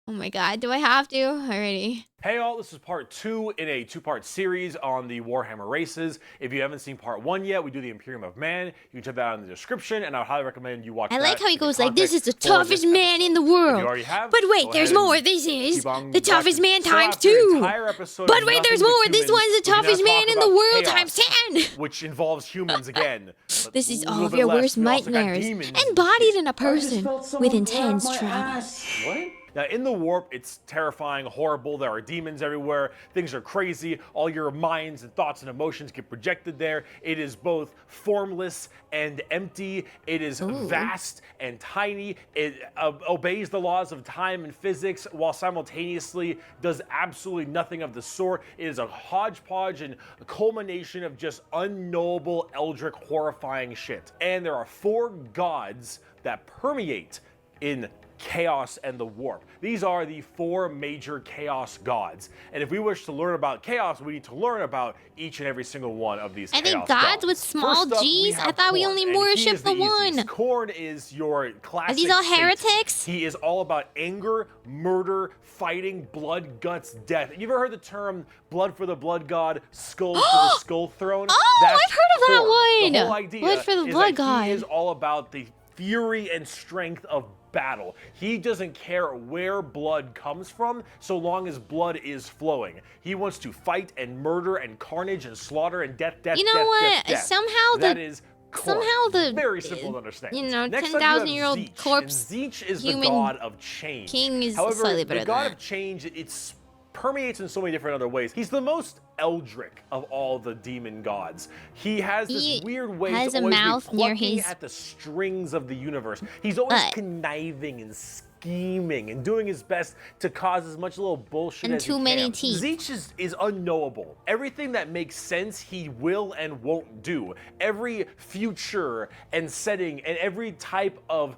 Oh my god, do I have to? Alrighty. Hey all, this is part 2 in a 2-part series on the Warhammer races. If you haven't seen part 1 yet, we do the Imperium of Man. You can check that out in the description, and I would highly recommend you watch that. I like how he goes like, this is the toughest man in the world. If you already have, but wait, there's more. This is the toughest man times 2. But wait, there's more. This one's the toughest man in the world times 10. Which involves humans again. This is all of your worst nightmares, embodied in a person with intense trauma. What? Now, in the warp, it's terrifying, horrible. There are demons everywhere. Things are crazy. All your minds and thoughts and emotions get projected there. It is both formless and empty. It is vast and tiny. It obeys the laws of time and physics while simultaneously does absolutely nothing of the sort. It is a hodgepodge and a culmination of just unknowable, eldritch, horrifying shit. And there are 4 gods that permeate in chaos and the warp. These are the 4 major chaos gods. And if we wish to learn about chaos, we need to learn about each and every single one of these chaos gods. Are they gods with small G's? I thought we only worship the one. Korn is your classic Are these all saint. heretics? He is all about anger, murder, fighting, blood, guts, death. You ever heard the term blood for the blood god, skull for the skull throne? Oh, I've heard of that one. The whole idea blood for the blood god. He is all about the fury and strength of battle. He doesn't care where blood comes from so long as blood is flowing. He wants to fight and murder and carnage and slaughter and death. You know what? Death. Somehow the very simple to understand. You know, Next 10,000-year-old corpse. And Zeech is human the god of change. King is However, slightly better the god than of change, it's permeates in so many different other ways. He's the most eldritch of all the demon gods. He has this weird way has to a always mouth be near plucking his at the strings of the universe. He's always conniving and scheming and doing his best to cause as much little bullshit as he can. And too many teeth. Zeech is unknowable. Everything that makes sense, he will and won't do. Every future and setting and every type of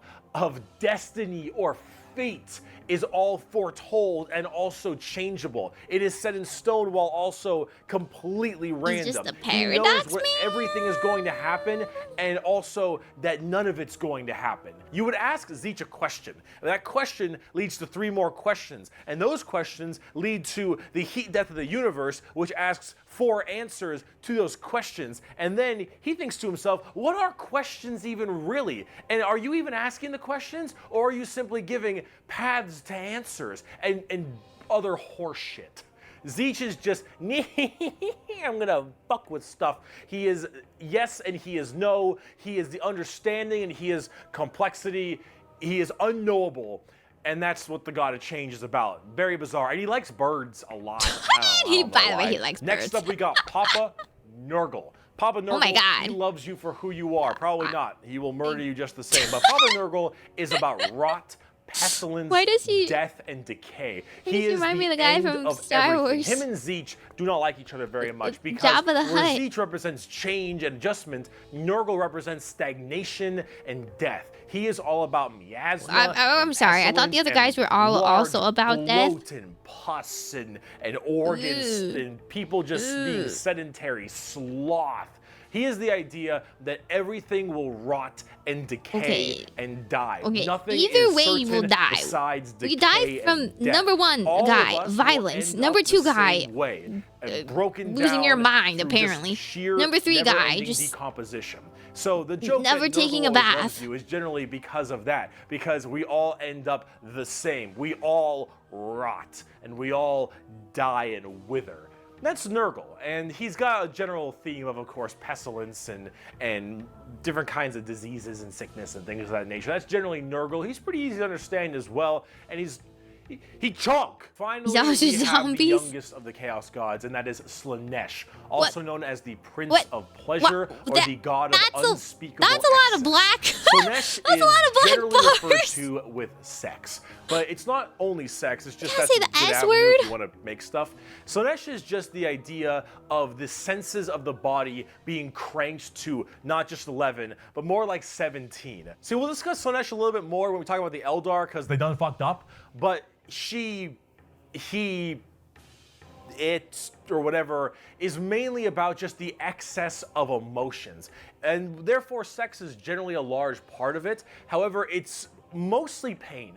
destiny or fate is all foretold and also changeable. It is set in stone while also completely random. He's just a He knows paradox what man? everything is going to happen and also that none of it's going to happen. You would ask Zeech a question. And that question leads to 3 more questions. And those questions lead to the heat death of the universe, which asks 4 answers to those questions. And then he thinks to himself, what are questions even really? And are you even asking the questions? Or are you simply giving paths to answers and other horse shit? Zeech is just, I'm gonna fuck with stuff. He is yes and he is no. He is the understanding and he is complexity. He is unknowable. And that's what the God of Change is about. Very bizarre. And he likes birds a lot. By the way, he likes birds. Next up, we got Papa Nurgle. Papa Nurgle, oh my God. He loves you for who you are. Probably not. He will murder you just the same. But Papa Nurgle is about rot, pestilence, death, and decay. He is remind me the of the guy end from of Star everything. Wars. Him and Zeech do not like each other very much because Jabba the where Hutt. Zeech represents change and adjustment, Nurgle represents stagnation and death. He is all about miasma. I'm sorry. I thought the other guys were all also about death. Bloat and pus and organs and people just being sedentary, sloth. He is the idea that everything will rot and decay and die. Nothing Either way you will die. Besides decay you die from and death. number 1 All guy, of us violence. will end Number up 2 the guy, same way, broken losing down your mind through apparently. just sheer, Number 3 guy, never-ending just decomposition. So the joke never that taking Nurgle a always bath. loves you is generally because of that. Because we all end up the same. We all rot and we all die and wither. That's Nurgle, and he's got a general theme of course, pestilence and different kinds of diseases and sickness and things of that nature. That's generally Nurgle. He's pretty easy to understand as well, and he chunk. Finally, we have the youngest of the Chaos Gods, and that is Slaanesh, also known as the Prince of Pleasure or the God of Unspeakable That's a lot of black. Slaanesh is generally referred to with sex, but it's not only sex. It's just that's a good avenue if you want to make stuff. Slaanesh is just the idea of the senses of the body being cranked to not just 11, but more like 17. See, we'll discuss Slaanesh a little bit more when we talk about the Eldar because they done fucked up, but it, or whatever, is mainly about just the excess of emotions. And therefore, sex is generally a large part of it. However, it's mostly pain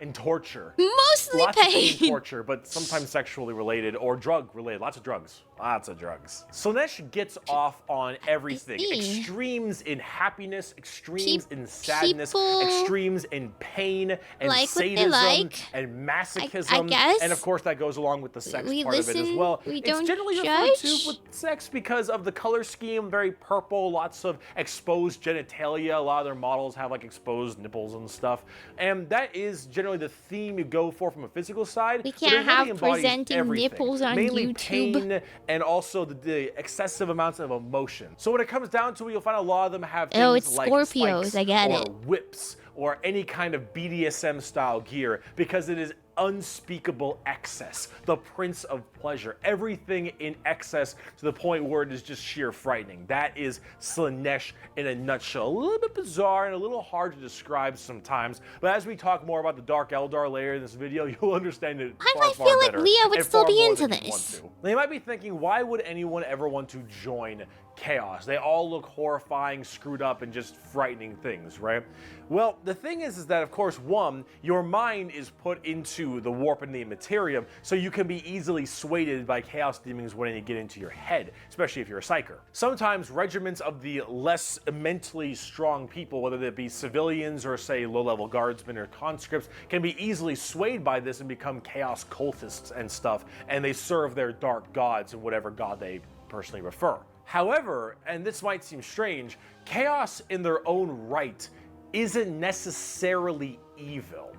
and torture. Mostly Lots of pain. and torture, but sometimes sexually related or drug related. Lots of drugs. Lots of drugs. Slaanesh gets off on everything. Extremes in happiness, extremes in sadness, extremes in pain and sadism and masochism. I guess. And of course that goes along with the sex We part listen, of it as well. we It's don't generally judge. referred to with sex because of the color scheme, very purple, lots of exposed genitalia. A lot of their models have like exposed nipples and stuff. And that is generally the theme you go for from a physical side. We but can't it really have embodies presenting everything. nipples on Mainly YouTube. Pain and also the excessive amounts of emotion. So when it comes down to it, you'll find a lot of them have things it's like Scorpios, spikes I get or it. whips or any kind of BDSM style gear because it is unspeakable excess, the prince of pleasure, everything in excess to the point where it is just sheer frightening. That is Slaanesh in a nutshell. A little bit bizarre and a little hard to describe sometimes, but as we talk more about the Dark Eldar later in this video, you'll understand it far, I far feel like better Leah would and still far be more into than you want this. to. Now you might be thinking, why would anyone ever want to join Chaos? They all look horrifying, screwed up, and just frightening things, right? Well, the thing is that, of course, one, your mind is put into the warp and the immaterium, so you can be easily swayed by chaos demons when they get into your head, especially if you're a psyker. Sometimes regiments of the less mentally strong people, whether they be civilians or, say, low-level guardsmen or conscripts, can be easily swayed by this and become chaos cultists and stuff, and they serve their dark gods and whatever god they personally prefer. However, and this might seem strange, chaos in their own right isn't necessarily evil.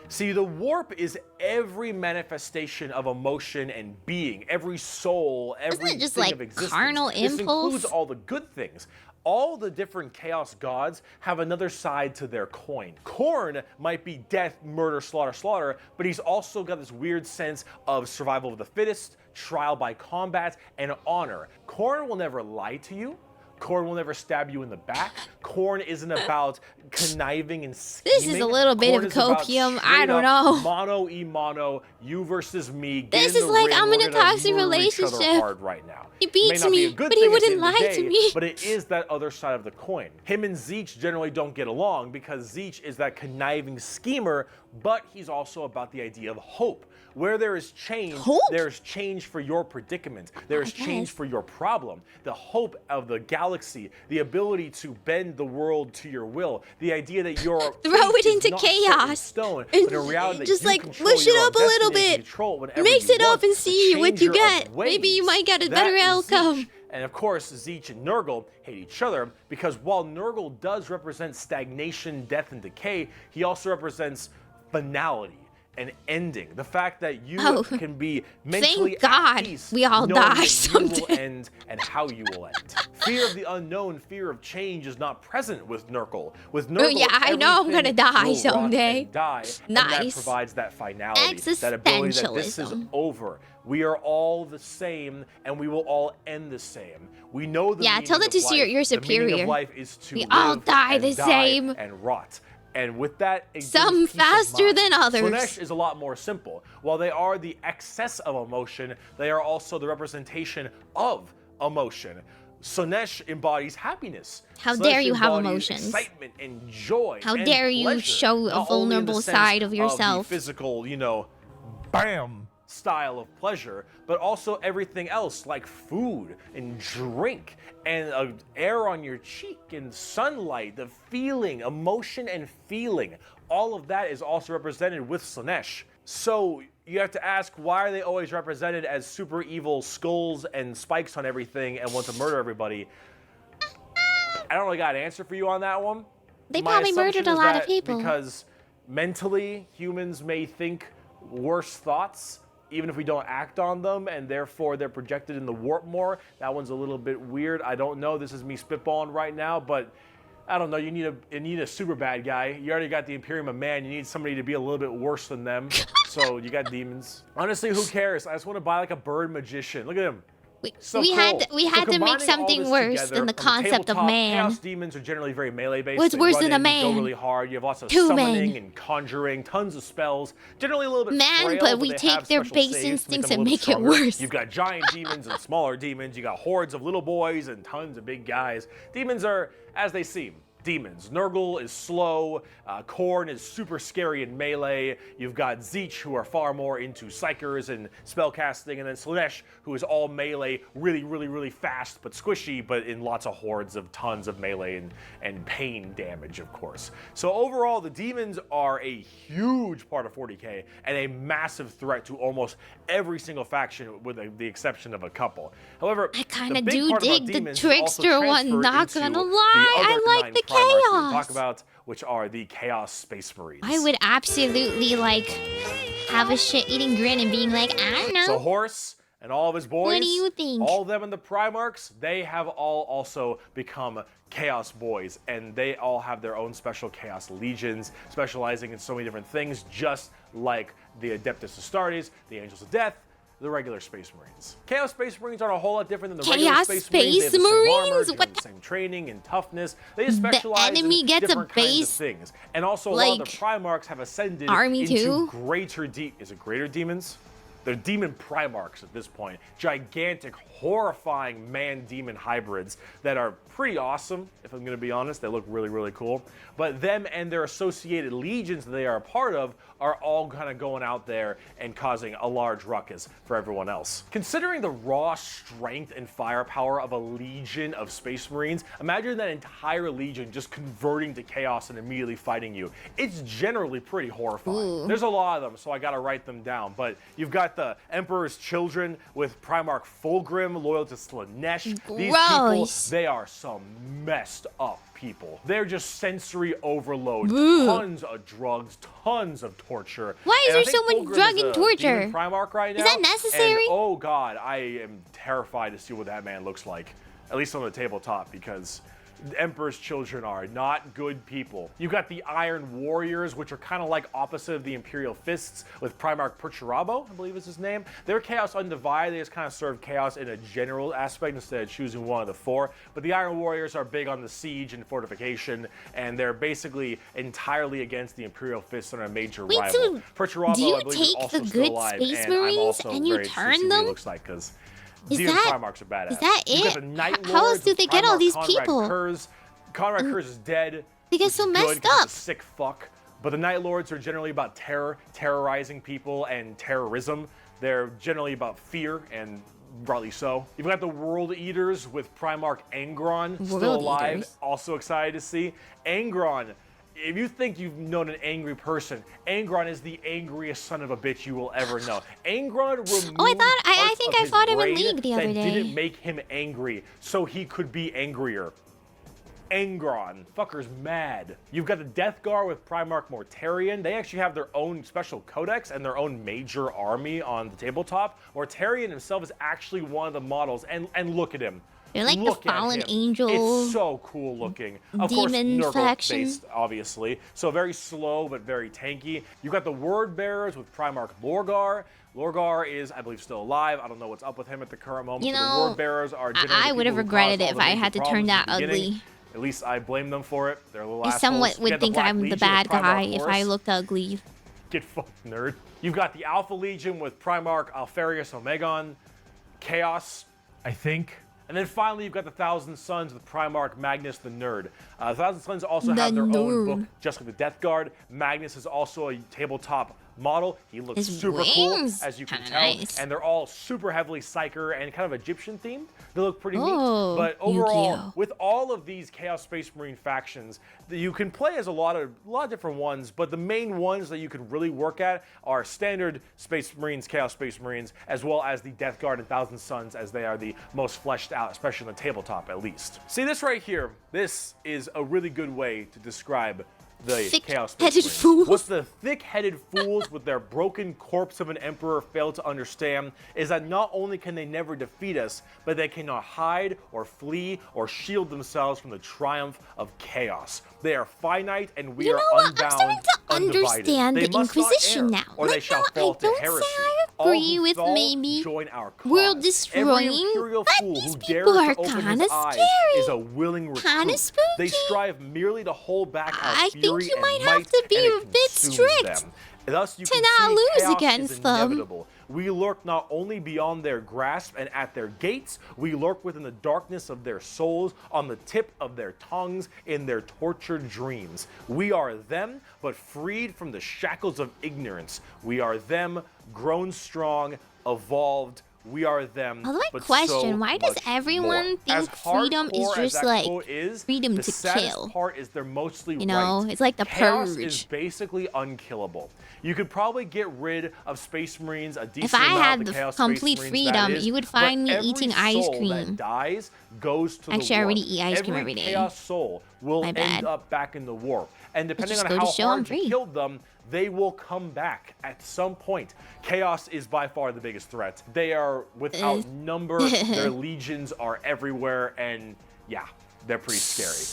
See, the warp is every manifestation of emotion and being, every soul, every just thing like of existence. carnal This impulse? includes all the good things. All the different chaos gods have another side to their coin. Khorne might be death, murder, slaughter, slaughter, but he's also got this weird sense of survival of the fittest, trial by combat, and honor. Khorne will never lie to you. Khorne will never stab you in the back. Khorne isn't about conniving and scheming. This is a little bit Khorne of is about copium. I straight don't up know. Mono, you versus me. Get This in is the like ring, I'm we're in a gonna toxic murder each other relationship. hard right now. He It may beats not be a me, good but he thing at the wouldn't end of the lie to day, me. But it is that other side of the coin. Him and Zeech generally don't get along because Zeech is that conniving schemer, but he's also about the idea of hope. Where there is change, there is change for your predicament. There is change for your problem. The hope of the galaxy, the ability to bend the world to your will, the idea that your Throw it is into not set in chaos. stone, And but in reality that just you like control push it your up a own little destiny and bit. control it whenever Mix you it up want. and The see what you changer get. of Maybe you ways. might get a That better is outcome. Zeech. And of course, Zeech and Nurgle hate each other because while Nurgle does represent stagnation, death, and decay, he also represents finality. An ending. The fact that you can be mentally thank God at peace, we all knowing die when someday. you will end and how you will end. Fear of the unknown, fear of change is not present with Nurgle. With Nurgle, yeah, I know I'm gonna die will rot someday. and die, and that Nice. provides that finality, that ability that this is Existentialism. over. We are all the same, and we will all end the same. We know the meaning tell that of to life. your The meaning superior. of life is to We live all die and the same. and rot. And with that, it Some gives peace of faster mind. than others. Slaanesh is a lot more simple. While they are the excess of emotion, they are also the representation of emotion. Slaanesh embodies happiness. How Slaanesh dare you have embodies emotions. Excitement and joy. How and dare you pleasure. show a Not only in the vulnerable sense side of the yourself. physical, bam style of pleasure, but also everything else like food and drink and air on your cheek and sunlight, the feeling, emotion and feeling. All of that is also represented with Slaanesh. So you have to ask, why are they always represented as super evil skulls and spikes on everything and want to murder everybody? I don't really got an answer for you on that one. They My probably assumption murdered a is lot of that people. Because mentally, humans may think worse thoughts, even if we don't act on them, and therefore they're projected in the warp more. That one's a little bit weird. I don't know. This is me spitballing right now, but I don't know. You need a super bad guy. You already got the Imperium of Man. You need somebody to be a little bit worse than them. So you got demons. Honestly, who cares? I just want to buy like a bird magician. Look at him. So we had cool. to So make combining all something this worse together than the on concept of tabletop, man. Chaos demons are generally very melee based. What's They worse run than a in, man? Go really hard. You have lots of Two summoning men. and conjuring, tons of spells. Generally a little bit Man, frail, but we they take have their special base saves to make instincts them a and little make it stronger. worse. You've got giant demons and smaller demons. You got hordes of little boys and tons of big guys. Demons are as they seem. demons. Nurgle is slow, Khorne is super scary in melee, you've got Tzeentch who are far more into psychers and spellcasting, and then Slaanesh who is all melee, really fast but squishy, but in lots of hordes of tons of melee and pain damage, of course. So overall, the demons are a huge part of 40k and a massive threat to almost every single faction with the exception of a couple. However, I kind of do dig the trickster one, not gonna lie. I like the chaos. Talk about, which are the Chaos Space Marines. I would absolutely like have a shit-eating grin and being like, I don't know. So Horse and all of his boys, what do you think? All of them in the Primarchs, they have all also become Chaos Boys, and they all have their own special Chaos Legions, specializing in so many different things, just like the Adeptus Astartes, the Angels of Death, the regular Space Marines. Chaos Space Marines aren't a whole lot different than the regular Space Marines. They have the same armor, they have the same training and toughness. They just specialize in different kinds of things. And also a lot of the Primarchs have ascended into greater is it greater demons? They're demon Primarchs at this point. Gigantic, horrifying man-demon hybrids that are pretty awesome, if I'm gonna be honest. They look really cool. But them and their associated legions that they are a part of are all kind of going out there and causing a large ruckus for everyone else. Considering the raw strength and firepower of a legion of Space Marines, imagine that entire legion just converting to chaos and immediately fighting you. It's generally pretty horrifying. Ooh. There's a lot of them, so I gotta write them down. But you've got the Emperor's Children with Primarch Fulgrim, loyal to Slaanesh. These people, they are some messed up people. They're just sensory overload. Ooh. Tons of drugs, tons of torture. Why is there so much drug and torture? Primarch right now. Is that necessary? And, oh god, I am terrified to see what that man looks like. At least on the tabletop, because Emperor's Children are not good people. You've got the Iron Warriors, which are kind of like opposite of the Imperial Fists, with Primarch Perturabo, I believe is his name. They're Chaos Undivided. They just kind of serve chaos in a general aspect instead of choosing one of the four. But the Iron Warriors are big on the siege and fortification, and they're basically entirely against the Imperial Fists and are a major rival. So Perturabo, do you I believe, is also take the still good alive, Space and I'm Marines also and you very turn interested in what them? he looks like, because Primarchs are badass. Is that it? You've got the Night How else Lords do they get all these Conrad people? Conrad Kurz is dead. They get so messed up. He's a sick fuck. But the Night Lords are generally about terror, terrorizing people, and terrorism. They're generally about fear, and rightly so. You've got the World Eaters with Primarch Angron, still alive. Also excited to see. Angron, if you think you've known an angry person, Angron is the angriest son of a bitch you will ever know. Angron removed I think I fought him in League the other day. that didn't make him angry, so he could be angrier. Angron. Fucker's mad. You've got the Death Guard with Primarch Mortarion. They actually have their own special codex and their own major army on the tabletop. Mortarion himself is actually one of the models, and look at him. They're like the fallen angels. It's so cool looking. Of Demon course, faction. Nurgle-based, obviously. So very slow, but very tanky. You've got the Word Bearers with Primarch Lorgar. Lorgar is, I believe, still alive. I don't know what's up with him at the current moment. You but know, the Word Bearers are I would have regretted it if I had to turn that ugly. At least I blame them for it. They're a little assholes. Someone would think I'm the bad guy if I looked ugly. Get fucked, nerd. You've got the Alpha Legion with Primarch Alfarius Omegon. Chaos, I think. And then finally, you've got the Thousand Sons with Primarch Magnus the Nerd. The Thousand Sons also have their own book, just like the Death Guard. Magnus is also a tabletop model. He looks super cool, as you can tell. Nice. And they're all super heavily Psyker and kind of Egyptian themed. They look pretty neat. But overall, with all of these Chaos Space Marine factions, you can play as a lot of different ones, but the main ones that you can really work at are standard Space Marines, Chaos Space Marines, as well as the Death Guard and Thousand Sons, as they are the most fleshed out, especially on the tabletop at least. See this right here? This is a really good way to describe the Chaos Space Marines. Fools. What the thick-headed fools with their broken corpse of an emperor fail to understand is that not only can they never defeat us, but they cannot hide or flee or shield themselves from the triumph of chaos. They are finite, and we are unbound. I'm starting to understand the Inquisition now. Or they shall fall to heresy. I agree with Meimi. Join our cause. World destroying. Every imperial fool these who people dares are to open kinda his eyes scary. is a willing recruit. Kinda spooky. They strive merely to hold back our I fury think you and might might, have to be and it a bit consumes strict them. Thus, you to can not see lose chaos against is them. inevitable. We lurk not only beyond their grasp and at their gates, we lurk within the darkness of their souls, on the tip of their tongues, in their tortured dreams. We are them, but freed from the shackles of ignorance. We are them, grown strong, evolved. We are them. Although I but question, so why does much everyone more. think As freedom is hardcore as just that like quote is, freedom the to saddest kill? part is they're mostly You know, right. it's like the Chaos purge. is basically unkillable. You could probably get rid of Space Marines a decent If I amount had of the Chaos complete Space Marines, freedom, that is, you would but find me every eating ice soul cream. that dies goes to Actually, the I warp. already eat ice cream every day. Chaos soul will My end bad. up back in the warp. And depending just on go to how show I'm hard you free. killed them, they will come back at some point. Chaos is by far the biggest threat. They are without number. Their legions are everywhere, and yeah, they're pretty scary.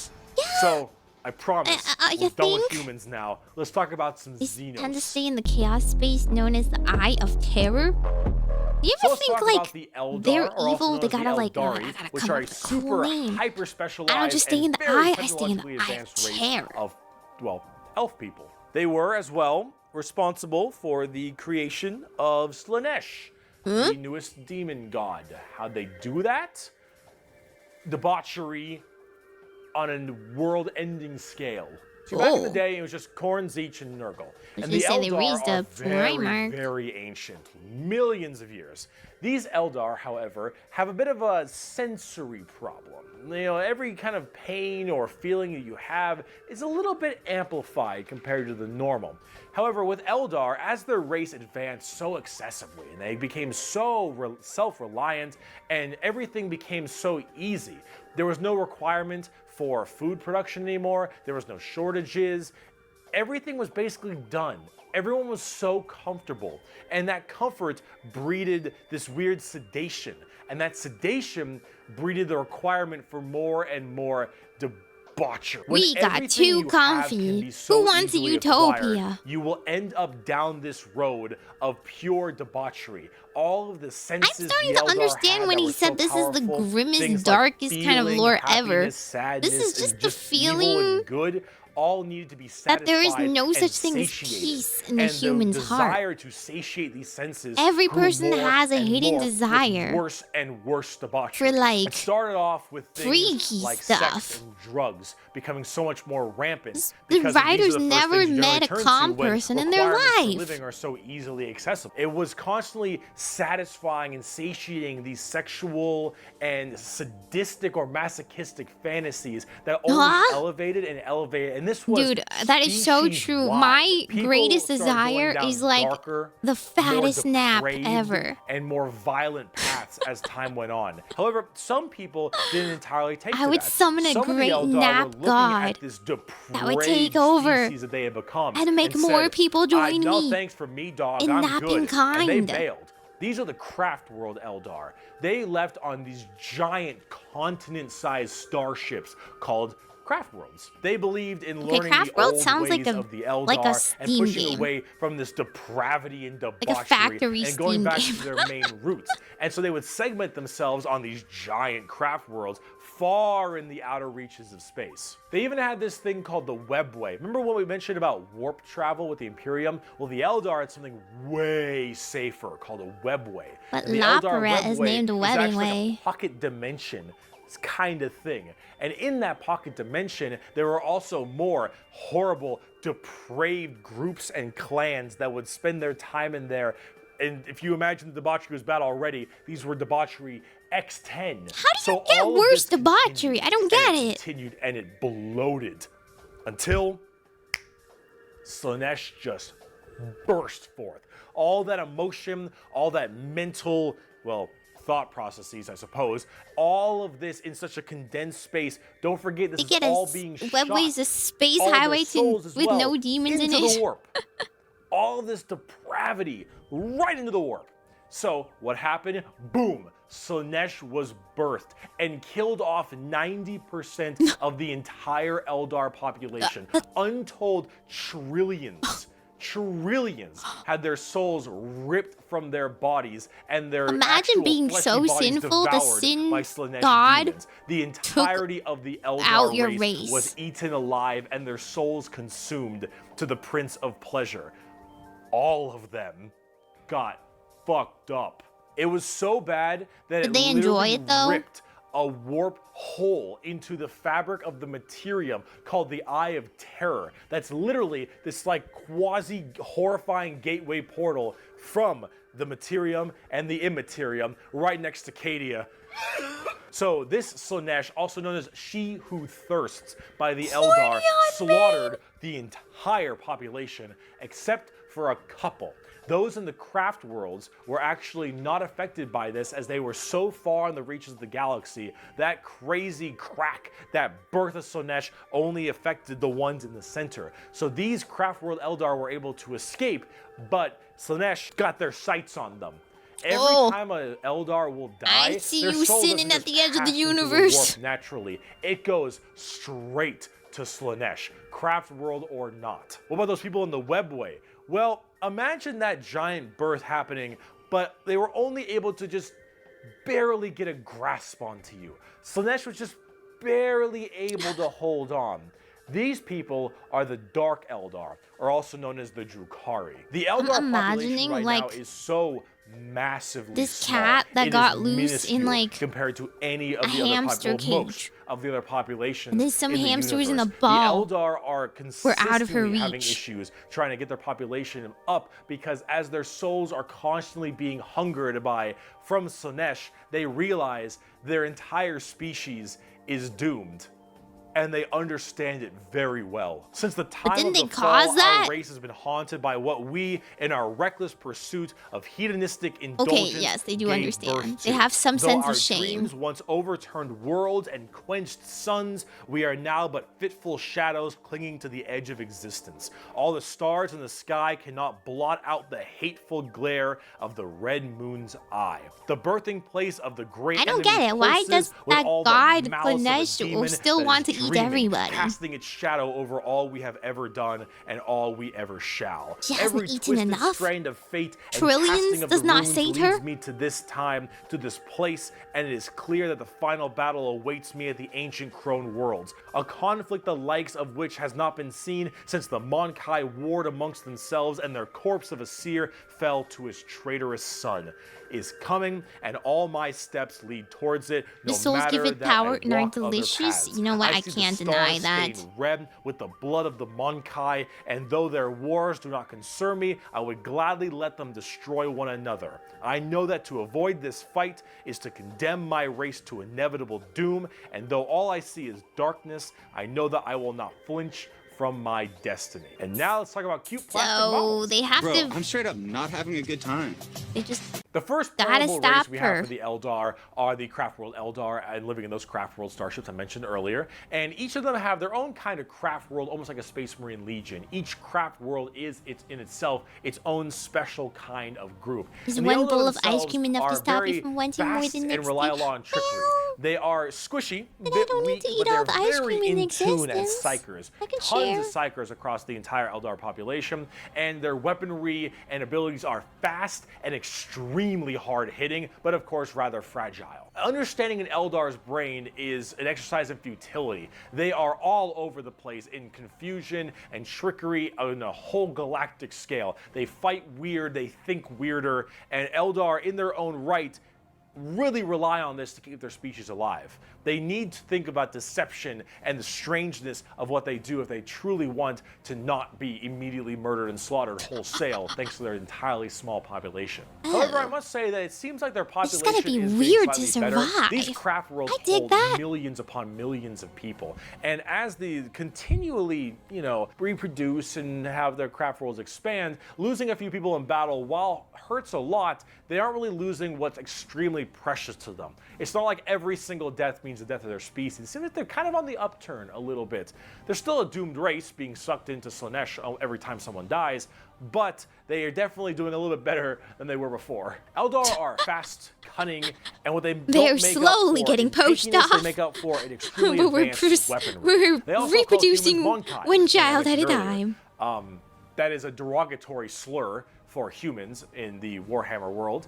So I promise you we're done with think? humans now. Let's talk about some They tend to Xenos. stay in the chaos space known as the Eye of Terror. Do you So ever let's think talk like about the Eldar, they're or also evil? known They as the gotta like, Eldari, I gotta which come are up a with a cool super name. hyper specialized I don't just stay in and the very eye, I stay in the technologically Eye of advanced race Terror. of, well, elf people. They were as well responsible for the creation of Slaanesh, the newest demon god. How'd they do that? Debauchery on a world-ending scale. So back in the Oh. day, it was just Khorne, Tzeentch, and Nurgle. And you the say they raised Eldar are a very, Primarch. very ancient, millions of years. These Eldar, however, have a bit of a sensory problem. You know, every kind of pain or feeling that you have is a little bit amplified compared to the normal. However, with Eldar, as their race advanced so excessively, and they became so self-reliant, and everything became so easy, there was no requirement for food production anymore. There was no shortages. Everything was basically done. Everyone was so comfortable. And that comfort breeded this weird sedation. And that sedation breeded the requirement for more and more debauchery. When We got everything too you have comfy. can be Who so wants a easily utopia? acquired, you will end up down this road of pure debauchery. All of the senses I'm starting the to Eldar understand had when that he were said so this is the powerful, grimmest, things like darkest kind of feeling, lore ever. happiness, sadness, This is just and the just evil and feeling good, all needed to be satisfied that there is no and such thing as satiated. peace in the And human's the heart. desire to satiate these senses Every grew person more has a and hidden more with desire worse and worse debauchery. for, like, It started off with things freaky like stuff. sex and drugs becoming so much more rampant. The because writers these are the first never things you met generally a turn to calm when person in their requirements for life. living are so easily accessible. It was constantly satisfying and satiating these sexual and sadistic or masochistic fantasies that only Huh? elevated and elevated. And this was Dude, that is so true. species-wide. My People greatest started going desire down is like darker, the fattest more nap depraved, ever. and more violent paths as time went on. However, some people didn't entirely take I to would that. summon a Some of the great Eldar nap were looking god at this that would take depraved over species that they had become and make and more said, people join no me thanks for me, dog. in I'm napping good. And they kind. bailed. These are the craft world Eldar. They left on these giant continent-sized starships called craft worlds. They believed in learning craft the world old sounds ways like a- of the Eldar like a and Steam pushing game. away from this depravity and debauchery factory and going Steam back game. to their main roots. And so they would segment themselves on these giant craft worlds far in the outer reaches of space. They even had this thing called the Webway. Remember what we mentioned about warp travel with the Imperium? Well, the Eldar had something way safer called a Webway. But And the Eldar Loperet is Webway named a is webbing actually like a way. pocket dimension kind of thing. And in that pocket dimension, there were also more horrible, depraved groups and clans that would spend their time in there. And if you imagine the debauchery was bad already, these were debauchery X10. How do you get worse debauchery? I don't get it. Continued and it bloated until Slaanesh just burst forth. All that emotion, all that mental, well, thought processes, I suppose. All of this in such a condensed space. Don't forget, this They get is a all being Webway's shot. a space All their highway souls as with well no demons in into it. the warp. All this depravity right into the warp. So what happened? Boom. Slaanesh was birthed and killed off 90% of the entire Eldar population. Untold trillions had their souls ripped from their bodies and their Imagine actual being fleshy so bodies sinful, the devoured sin by Slaanesh god demons. The entirety of the out Eldar your race race. was eaten alive and their souls consumed to the Prince of Pleasure. All of them got fucked up. It was so bad that Did they enjoy it, though? ripped a warp hole into the fabric of the materium called the Eye of Terror. That's literally this like quasi horrifying gateway portal from the materium and the immaterium right next to Cadia. So this Slaanesh, also known as She Who Thirsts by the Eldar, slaughtered the entire population except for a couple. Those in the craft worlds were actually not affected by this as they were so far in the reaches of the galaxy. That crazy crack, that birth of Slaanesh only affected the ones in the center. So these craft world Eldar were able to escape, but Slaanesh got their sights on them. Every time an Eldar will die, I see their you soul sitting doesn't at the just edge of the pass into universe. warp naturally. It goes straight to Slaanesh, craft world or not. What about those people in the webway? Well, imagine that giant birth happening, but they were only able to just barely get a grasp onto you. Slaanesh was just barely able to hold on. These people are the Dark Eldar, or also known as the Drukhari. The Eldar population right now is so massively this small. cat that It got is loose in minuscule like compared to any of a the other hamster most cage. of the other populations. And there's some in the hamsters in universe. the ball The Eldar are were consistently out of her having reach. issues trying to get their population up because as their souls are constantly being hungered by from Slaanesh, they realize their entire species is doomed. And they understand it very well. Since the time didn't of they the cause fall, that? our race has been haunted by what we, in our reckless pursuit of hedonistic indulgence, Okay, yes, they do gave understand. birth They to. have some Though sense our of shame. dreams once overturned worlds and quenched suns, we are now but fitful shadows clinging to the edge of existence. All the stars in the sky cannot blot out the hateful glare of the red moon's eye. The birthing place of the great I don't enemy get it. Why pulses does with that all the god malice of a Slaanesh demon still that want to is eat dreaming, everybody? casting its shadow over all we have ever done and all we ever shall. She hasn't Every eaten twisted enough. strand of fate and Trillions casting of does the not runes sate leads her? me to this time, to this place, and it is clear that the final battle awaits me at the ancient Crone worlds, a conflict the likes of which has not been seen since the Mon-Kai warred amongst themselves and their corpse of a seer fell to his traitorous son. Is coming, and all my steps lead towards it. No The souls give matter it that power I and are walk other delicious. paths. You know what? I see the can't deny stars that. stained red with the blood of the Mon-Kai, and though their wars do not concern me, I would gladly let them destroy one another. I know that to avoid this fight is to condemn my race to inevitable doom, and though all I see is darkness, I know that I will not flinch from my destiny. And now let's talk about cute plastic So models. they have Bro, to. I'm straight up not having a good time. They just. The first Gotta playable race stop we her. have for the Eldar are the Craft World Eldar and living in those Craft World starships I mentioned earlier. And each of them have their own kind of Craft World, almost like a Space Marine Legion. Each Craft World is in itself its own special kind of group. Is And the one Eldar bowl of ice themselves cream enough to are stop you very from wanting more fast the and next rely a thing? lot on trickery. They are squishy, But I bit don't need weak, to eat but they're all the ice very cream in in tune as existence. psychers. I can Tons share. of psychers across the entire Eldar population, and their weaponry and abilities are fast and extremely hard-hitting, but of course rather fragile. Understanding an Eldar's brain is an exercise in futility. They are all over the place in confusion and trickery on a whole galactic scale. They fight weird, they think weirder, and Eldar in their own right really rely on this to keep their species alive. They need to think about deception and the strangeness of what they do if they truly want to not be immediately murdered and slaughtered wholesale thanks to their entirely small population. However, I must say that it seems like their population gotta be is being weird to slightly better. survive. These craft worlds I dig hold that. millions upon millions of people. And as they continually, reproduce and have their craft worlds expand, losing a few people in battle, while hurts a lot, they aren't really losing what's extremely precious to them. It's not like every single death means the death of their species. It seems like they're kind of on the upturn a little bit. They're still a doomed race being sucked into Slaanesh every time someone dies, but they are definitely doing a little bit better than they were before. Eldar are fast, cunning, and what they They're don't make slowly up for getting in poached takiness, off. They make up for an extremely But advanced weaponry. we're They also call reproducing humans Mon-Kai, one which I child at a mentioned earlier. time. That is a derogatory slur for humans in the Warhammer world.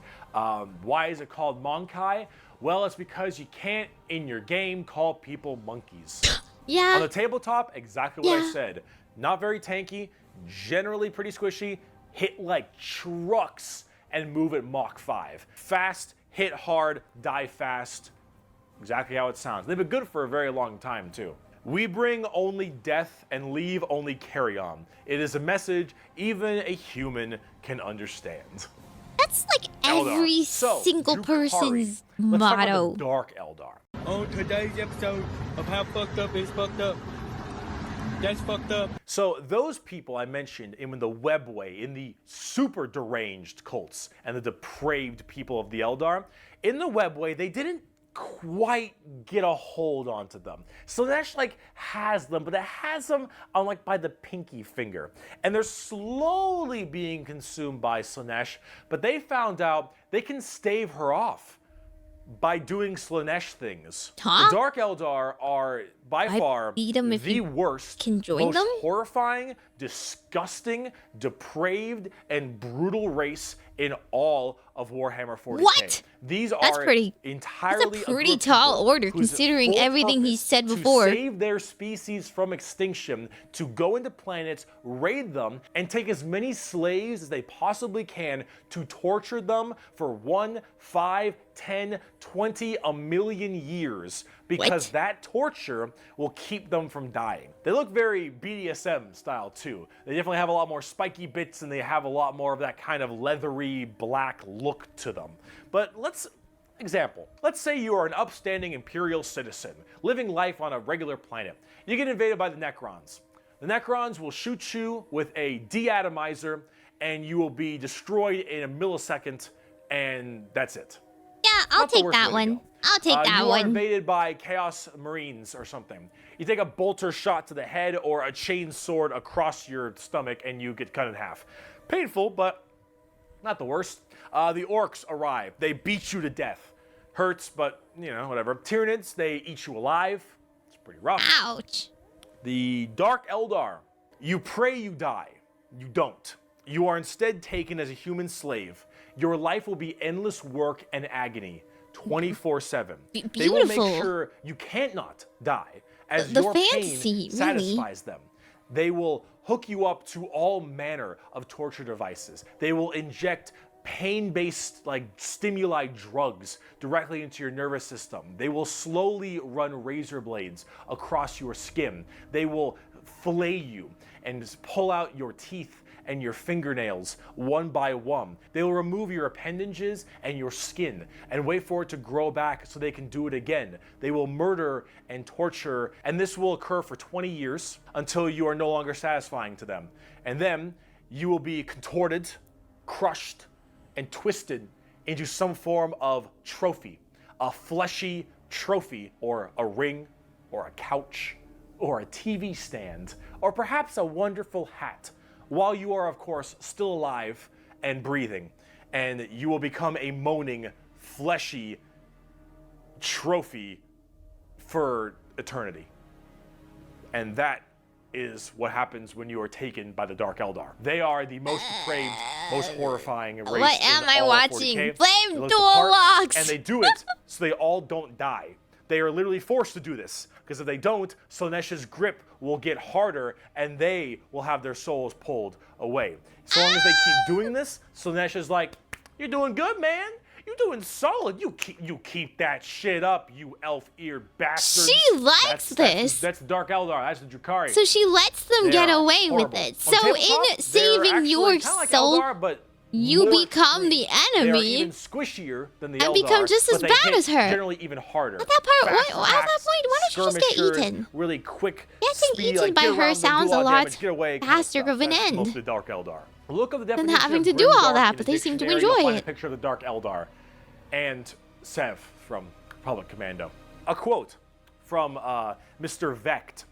Why is it called Mon-Kai? Well, it's because you can't, in your game, call people monkeys. On Yeah. the tabletop, exactly what I Yeah. said. Not very tanky, generally pretty squishy, hit like trucks, and move at Mach 5. Fast, hit hard, die fast. Exactly how it sounds. They've been good for a very long time, too. We bring only death and leave only carry-on. It is a message even a human can understand. That's like every single person's Let's talk about motto. the Dark Eldar. On today's episode of How Fucked Up is Fucked Up. That's fucked up. So those people I mentioned in the webway, in the super deranged cults and the depraved people of the Eldar, in the webway, they didn't quite get a hold onto them. Slaanesh like has them, but it has them on like by the pinky finger. And they're slowly being consumed by Slaanesh, but they found out they can stave her off by doing Slaanesh things. Huh? The Dark Eldar are by far beat 'em if the you worst, can join most them? horrifying, disgusting, depraved, and brutal race in all of Warhammer 40k. What? These That's are pretty- entirely That's a pretty group of tall people order whose considering full everything he purpose said to before. save their species from extinction, to go into planets, raid them, and take as many slaves as they possibly can to torture them for 1, 5, 10, 20, a million years, because What? that torture will keep them from dying. They look very BDSM style too. They definitely have a lot more spiky bits and they have a lot more of that kind of leathery black look to them. But let's say you are an upstanding Imperial citizen, living life on a regular planet. You get invaded by the Necrons. The Necrons will shoot you with a deatomizer and you will be destroyed in a millisecond, and that's it. Yeah, I'll Not the take worst that way to one. go. I'll take that You are one. invaded by Chaos Marines or something. You take a bolter shot to the head or a chain sword across your stomach and you get cut in half. Painful, but not the worst. The Orcs arrive. They beat you to death. Hurts, but, you know, whatever. Tyranids, they eat you alive. It's pretty rough. Ouch. The Dark Eldar. You pray you die. You don't. You are instead taken as a human slave. Your life will be endless work and agony, 24/7. They will make Beautiful. sure you can't not die, as The your fantasy, pain really. satisfies them. They will hook you up to all manner of torture devices. They will inject pain-based like stimuli drugs directly into your nervous system. They will slowly run razor blades across your skin. They will fillet you and just pull out your teeth and your fingernails one by one. They will remove your appendages and your skin and wait for it to grow back so they can do it again. They will murder and torture, and this will occur for 20 years until you are no longer satisfying to them. And then you will be contorted, crushed, and twisted into some form of trophy, a fleshy trophy, or a ring, or a couch, or a TV stand, or perhaps a wonderful hat, while you are, of course, still alive and breathing, and you will become a moaning, fleshy trophy for eternity. And that is what happens when you are taken by the Dark Eldar. They are the most depraved, most horrifying race What in am I all of watching? 40K. Flame They look dual the part, locks! And they do it so they all don't die. They are literally forced to do this, because if they don't, Slaanesh's grip will get harder and they will have their souls pulled away. So long as they keep doing this, Slaanesh is like, you're doing good, man. You're doing solid. You keep that shit up, you elf-eared bastard. She likes this. That's the Dark Eldar. That's the Drukhari. So she lets them They get are away with horrible. it. On So tabletop, in they're saving actually your kinda like soul, Eldar, but you more become extreme. the They are enemy. even squishier than the and Eldar, become just as but they bad hit as her. Generally even harder. At that part, Fast at that attacks, point, why don't you just get skirmishers, eaten? Really quick. Getting speedy, eaten like, by get her around them, do sounds a lot of lot damage, get away kind of faster stuff. of an That's end most of the Dark Eldar. Look up the than definition having of to do all Grimdark that, in but the they seem to dictionary. You'll enjoy find it. a picture of the Dark Eldar and Sev from Republic Commando. A quote from Mr. Vecht.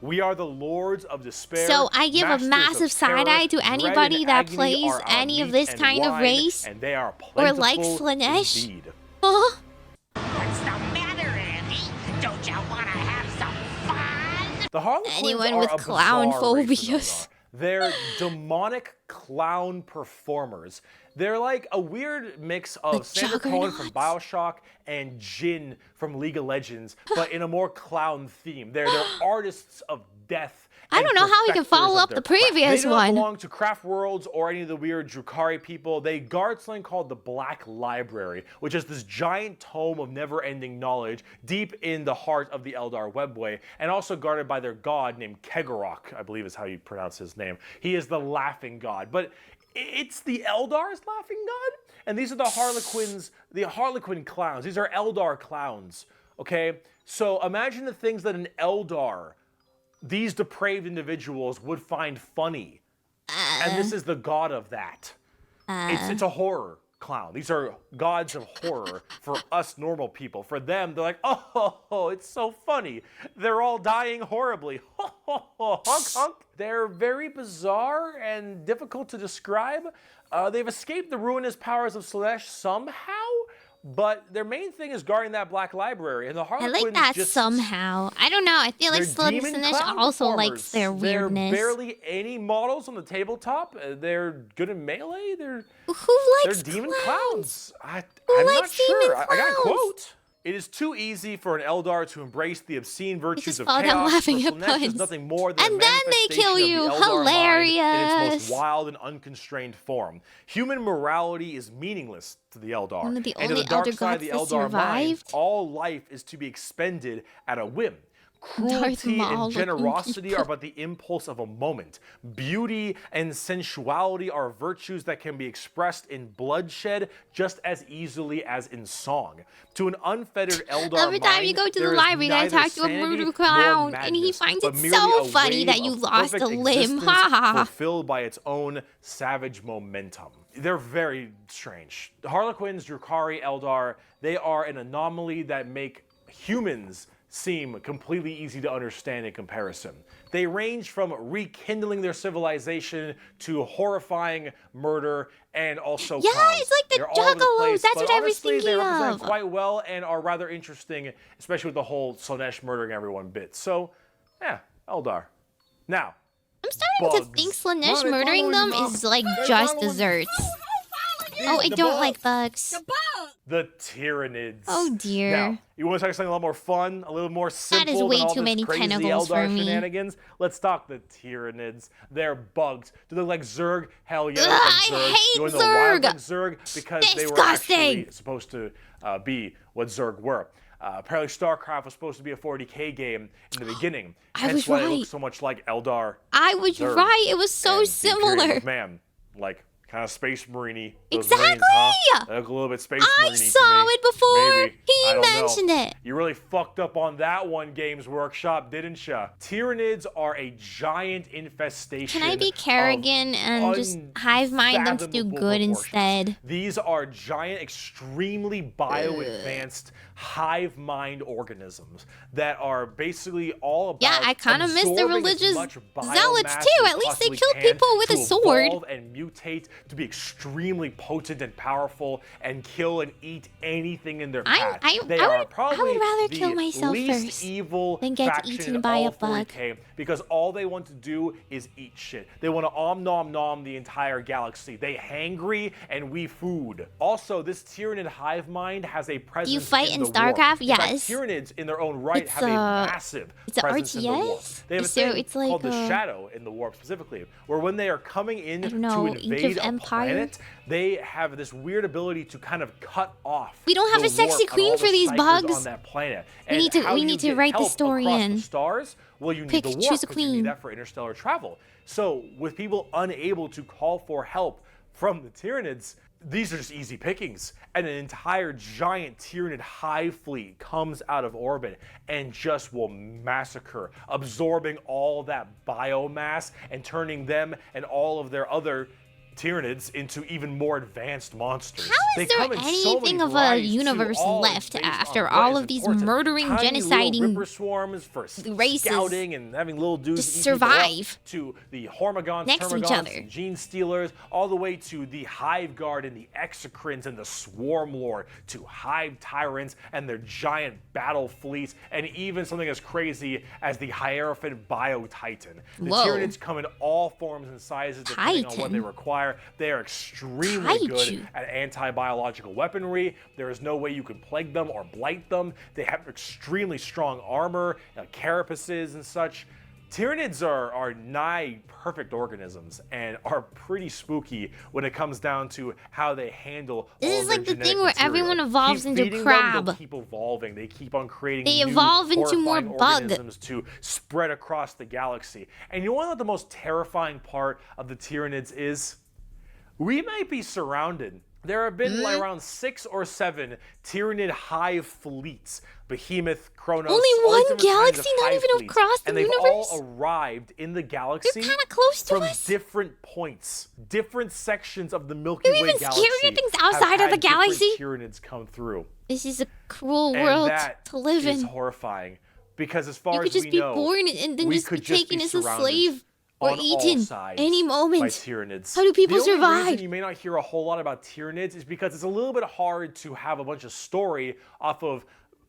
We are the lords of despair. So I give a masters massive of terror, side-eye to dread anybody and that agony plays are our any of meat this and kind of wine, race, and they are or plentiful likes Slaanesh. indeed. Huh? What's the matter, Andy? Don't you want to have some fun? The Harlequins Anyone are with a clown bizarre race of phobias. Eldar. They're demonic clown performers. They're like a weird mix of Sander Cohen from juggernauts. BioShock and Jin from League of Legends, but in a more clown theme. They're artists of death I don't know how we can follow up the previous They one. don't belong to Craft Worlds or any of the weird Drukhari people. They guard something called the Black Library, which is this giant tome of never-ending knowledge deep in the heart of the Eldar webway, and also guarded by their god named Kegorok, I believe is how you pronounce his name. He is the laughing god, but it's the Eldar's laughing god? And these are the Harlequins, the Harlequin clowns. These are Eldar clowns, okay? So imagine the things that an Eldar, these depraved individuals, would find funny. And this is the god of that. It's a horror clown. These are gods of horror for us normal people. For them, they're like, oh, it's so funny. They're all dying horribly. Honk, honk. They're very bizarre and difficult to describe. They've escaped the ruinous powers of Slaanesh somehow, but their main thing is guarding that Black Library. And the I Harlequins like that just, somehow. I don't know. I feel like they're demon Slaanesh clown also likes performers. their weirdness. There are barely any models on the tabletop. They're good in melee. They're likes demon clowns. I'm Who not likes demon sure. I got a clowns? quote. It is too easy for an Eldar to embrace the obscene virtues just of fall down chaos. laughing for at Slaanesh is puns. nothing more than And a then they kill manifestation you. of the Eldar mind in Hilarious. its most wild and unconstrained form. Human morality is meaningless to the Eldar. One of the and to only the dark Elder side of the gods that Eldar mind, survived. all life is to be expended at a whim. Darth Cruelty Maul and looking generosity people. are but the impulse of a moment. Beauty and sensuality are virtues that can be expressed in bloodshed just as easily as in song. To an unfettered Eldar Every time you mind, go to the there is library, they neither talk to a sanity murder nor clown, and he madness, finds but it merely so a funny wave that you of lost a perfect limb. existence Ha ha. fulfilled by its own savage momentum. They're very strange. The Harlequins, Drukhari, Eldar, they are an anomaly that make humans seem completely easy to understand in comparison. They range from rekindling their civilization to horrifying murder and also Yeah, clowns. it's like the They're all over the Juggalos. place, That's but what I was honestly, they thinking represent of. quite well and are rather interesting, especially with the whole Slaanesh murdering everyone bit. So, yeah, Eldar. Now, I'm starting to bugs. think Slaanesh murdering them is like just desserts. Oh, I don't like bugs. the Tyranids. Oh, dear. Now, you want to talk something a little more fun, a little more simple is way than all too this many crazy tentacles Eldar for me. shenanigans? Let's talk the Tyranids. They're bugs. Do they look like Zerg? Hell yeah, Ugh, they look like I Zerg. hate You wanna know why they look Zerg. like Zerg? Because they were Disgusting. actually supposed to be what Zerg were. Apparently, StarCraft was supposed to be a 40k game in the beginning. I Hence was why it right. looks so much like Eldar. I was Zerg right. It was so and the Imperium similar. of Man, like kind of Space Marine-y. Those Exactly. Marines, huh? They look a little bit Space I Marine-y to saw me. it before. Maybe. He I don't know. mentioned it. You really fucked up on that one, Games Workshop, didn't ya? Tyranids are a giant infestation. Can I be of Kerrigan and just hive mind them to do unfathomable good proportions. instead? These are giant, extremely bio-advanced hive mind organisms that are basically all about Yeah, I kinda miss the absorbing as religious much zealots biomass too. as At least they possibly kill can people with to a sword. evolve and mutate to be extremely potent and powerful and kill and eat anything in their path. They are probably rather the kill myself least first evil than get faction eaten in by all a bug. 40K because all they want to do is eat shit. They want to nom nom the entire galaxy. They hangry and we food. Also, this Tyranid hive mind has a presence fight in the war. StarCraft? In fact, Yes. Tyrannids in their own right It's have a a- massive it's a presence in the war. RTS? They have a So thing it's like called the a- Shadow in the warp specifically, where when they are coming in don't to know, Age of invade a Empire? planet, they have this weird ability to kind of cut off. We don't have the a sexy warp on queen all for the these ciphers bugs. on that planet. We And need to- how we you need to get write the help story across in. the stars. Well, you Pick, need the warp choose a because you queen. need that for interstellar travel. So with people unable to call for help from the Tyranids, these are just easy pickings. And an entire giant Tyranid hive fleet comes out of orbit and just will massacre, absorbing all that biomass and turning them and all of their other Tyranids into even more advanced monsters. How is there come in so many anything of a varieties, too, universe all left based after on what all is of these important. murdering, Tiny little genociding ripper swarms for races scouting and having little dudes just eat people up, survive to the Hormigons, next to each Termagants, other. and Gene Stealers, all the way to the Hive Guard and the Exocrines and the Swarm Lord, to Hive Tyrants and their giant battle fleets, and even something as crazy as the Hierophant Bio Titan. The Whoa. Tyranids come in all forms and sizes depending on what they Titan? require. They are extremely good Kaiju. at anti-biological weaponry. There is no way you can plague them or blight them. They have extremely strong armor, carapaces and such. Tyranids are nigh perfect organisms and are pretty spooky when it comes down to how they handle This all is of their like the genetic thing where material. everyone evolves Keep into feeding crab. Them, they'll keep evolving. They keep on creating They new, evolve into more horrifying bug. organisms to spread across the galaxy. And you know what the most terrifying part of the Tyranids is? We might be surrounded. There have been like around 6 or 7 Tyranid hive fleets. Behemoth, Kronos, Only all these one different kinds galaxy, of not hive even fleets. across the and they've universe? all arrived in the galaxy They're kind of close to from us. different points, different sections of the Milky They're Way even galaxy. scarier things have outside of had the galaxy. different Tyranids come through. This is a cruel And world that to live is in. horrifying. Because as far You could as just we be know, born and then we just be could just taken be as a surrounded slave or on all eaten sides any by moment. Tyranids. How do people the only survive? reason you may not hear a whole lot about Tyranids is because it's a little bit hard to have a bunch of story off of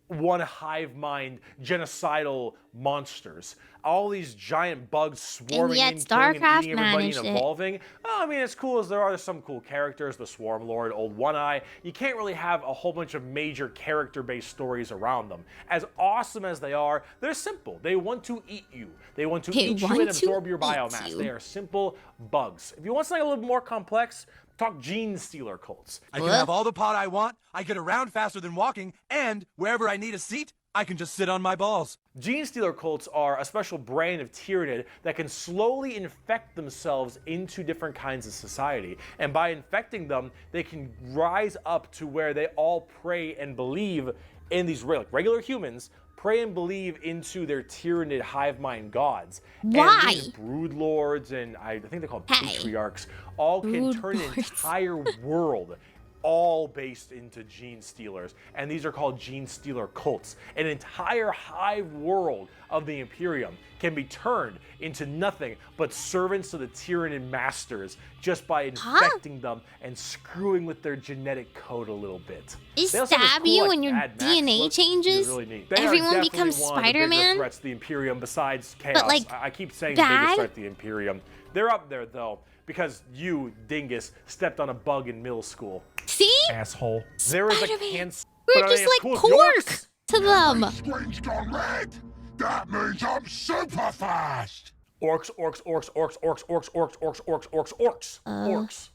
one hive mind genocidal monsters. All these giant bugs swarming yet in, killing StarCraft and eating everybody managed and it. evolving. Oh, I mean, as cool as there are some cool characters, the Swarm Lord, Old One Eye, you can't really have a whole bunch of major character-based stories around them. As awesome as they are, they're simple. They want to eat you. They want to eat you and absorb your biomass. They are simple bugs. If you want something a little bit more complex, talk gene stealer cults. I can have all the pot I want, I get around faster than walking, and wherever I need a seat, I can just sit on my balls. Gene stealer cults are a special brand of Tyranid that can slowly infect themselves into different kinds of society. And by infecting them, they can rise up to where they all pray and believe in these regular humans, pray and believe into their Tyranid hive mind gods. Why? And these brood lords and I think they're called patriarchs all can turn an entire world all based into gene stealers. And these are called gene stealer cults. An entire hive world of the Imperium can be turned into nothing but servants of the Tyranid masters just by infecting them and screwing with their genetic code a little bit. They also have this stab cool, you like, when your Mad Max DNA look. changes? It's really neat. They are Everyone definitely becomes one of the bigger Spider-Man? threats to the Imperium besides chaos. But, like, I keep saying bad? the biggest threat to the Imperium. They're up there though, because you, dingus, stepped on a bug in middle school. See? Asshole. There is a Spider-Man. cancer. We're just like pork to them. Screen's gone red. That means I'm super fast. Orcs, orcs, orcs, orcs, orcs, orcs, orcs, orcs, orcs, orcs, orcs, orcs.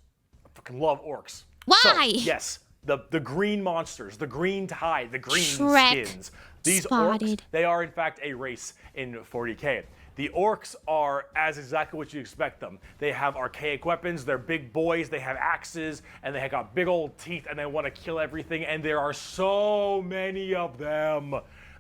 I fucking love orcs. Why? So, yes, the green monsters, the green tide, the green Shrek skins. These spotted. orcs, they are in fact a race in 40K. The orcs are as exactly what you expect them. They have archaic weapons, they're big boys, they have axes, and they have got big old teeth, and they want to kill everything, and there are so many of them.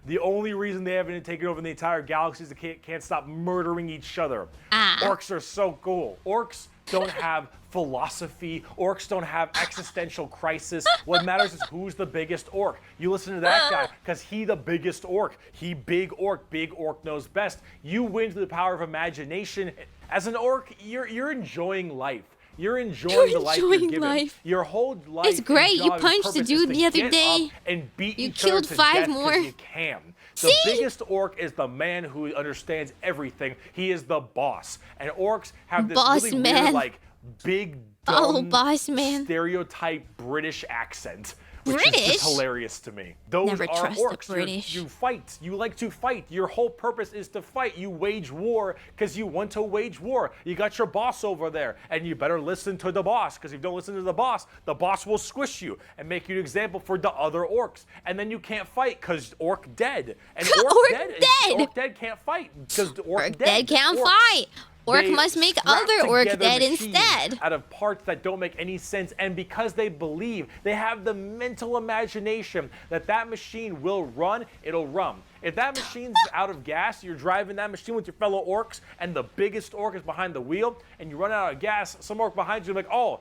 The only reason they haven't taken over the entire galaxy is they can't stop murdering each other. Orcs are so cool. Orcs don't have philosophy. Orcs don't have existential crisis. What matters is who's the biggest orc. You listen to that guy because he the biggest orc. He big orc knows best. You win through the power of imagination. As an orc, you're enjoying life. You're enjoying the life you're given. Life. Your whole life. It's great. and You job and punched the purpose dude is the to other get day. up and beat You each other killed to 5 death 'cause more. you can. The See? biggest orc is the man who understands everything. He is the boss. And orcs have this Boss really man. weird, like, big, Oh, dumb, boss man. stereotype British accent. Which is British? just hilarious to me. Those Never are trust the orcs. British. You fight. You like to fight. Your whole purpose is to fight. You wage war because you want to wage war. You got your boss over there, and you better listen to the boss, because if you don't listen to the boss will squish you and make you an example for the other orcs. And then you can't fight because orc dead. And orc dead can't fight because orc dead can't Orcs, fight. Orc they must make scrap other orc together dead machines instead. out of parts that don't make any sense, and because they believe, they have the mental imagination that that machine will run, it'll run. If that machine's out of gas, you're driving that machine with your fellow orcs, and the biggest orc is behind the wheel, and you run out of gas, some orc behind you is like, oh,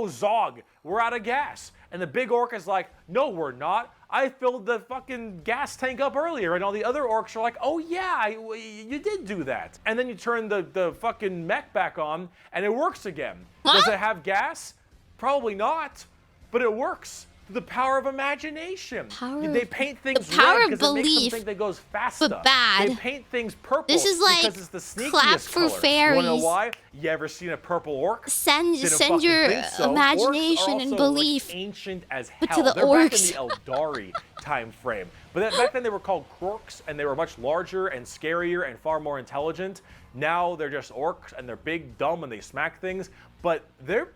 Zog, we're out of gas. And the big orc is like, no, we're not. I filled the fucking gas tank up earlier. And all the other orcs are like, oh yeah, you did do that. And then you turn the fucking mech back on and it works again. Huh? Does it have gas? Probably not, but it works. The power of imagination. Power They of- paint things the power red of because it makes them belief, think they goes faster. but bad. They paint things purple This is like because it's the sneakiest clap for color. fairies. You wanna know why? You ever seen a purple orc? Send Didn't send fucking your think so. imagination Orcs are and also, belief. like, ancient as hell. But to the They're back orcs. in the Eldari time frame. But back then they were called Krorks, and they were much larger and scarier and far more intelligent. Now they're just orcs, and they're big, dumb, and they smack things. But they're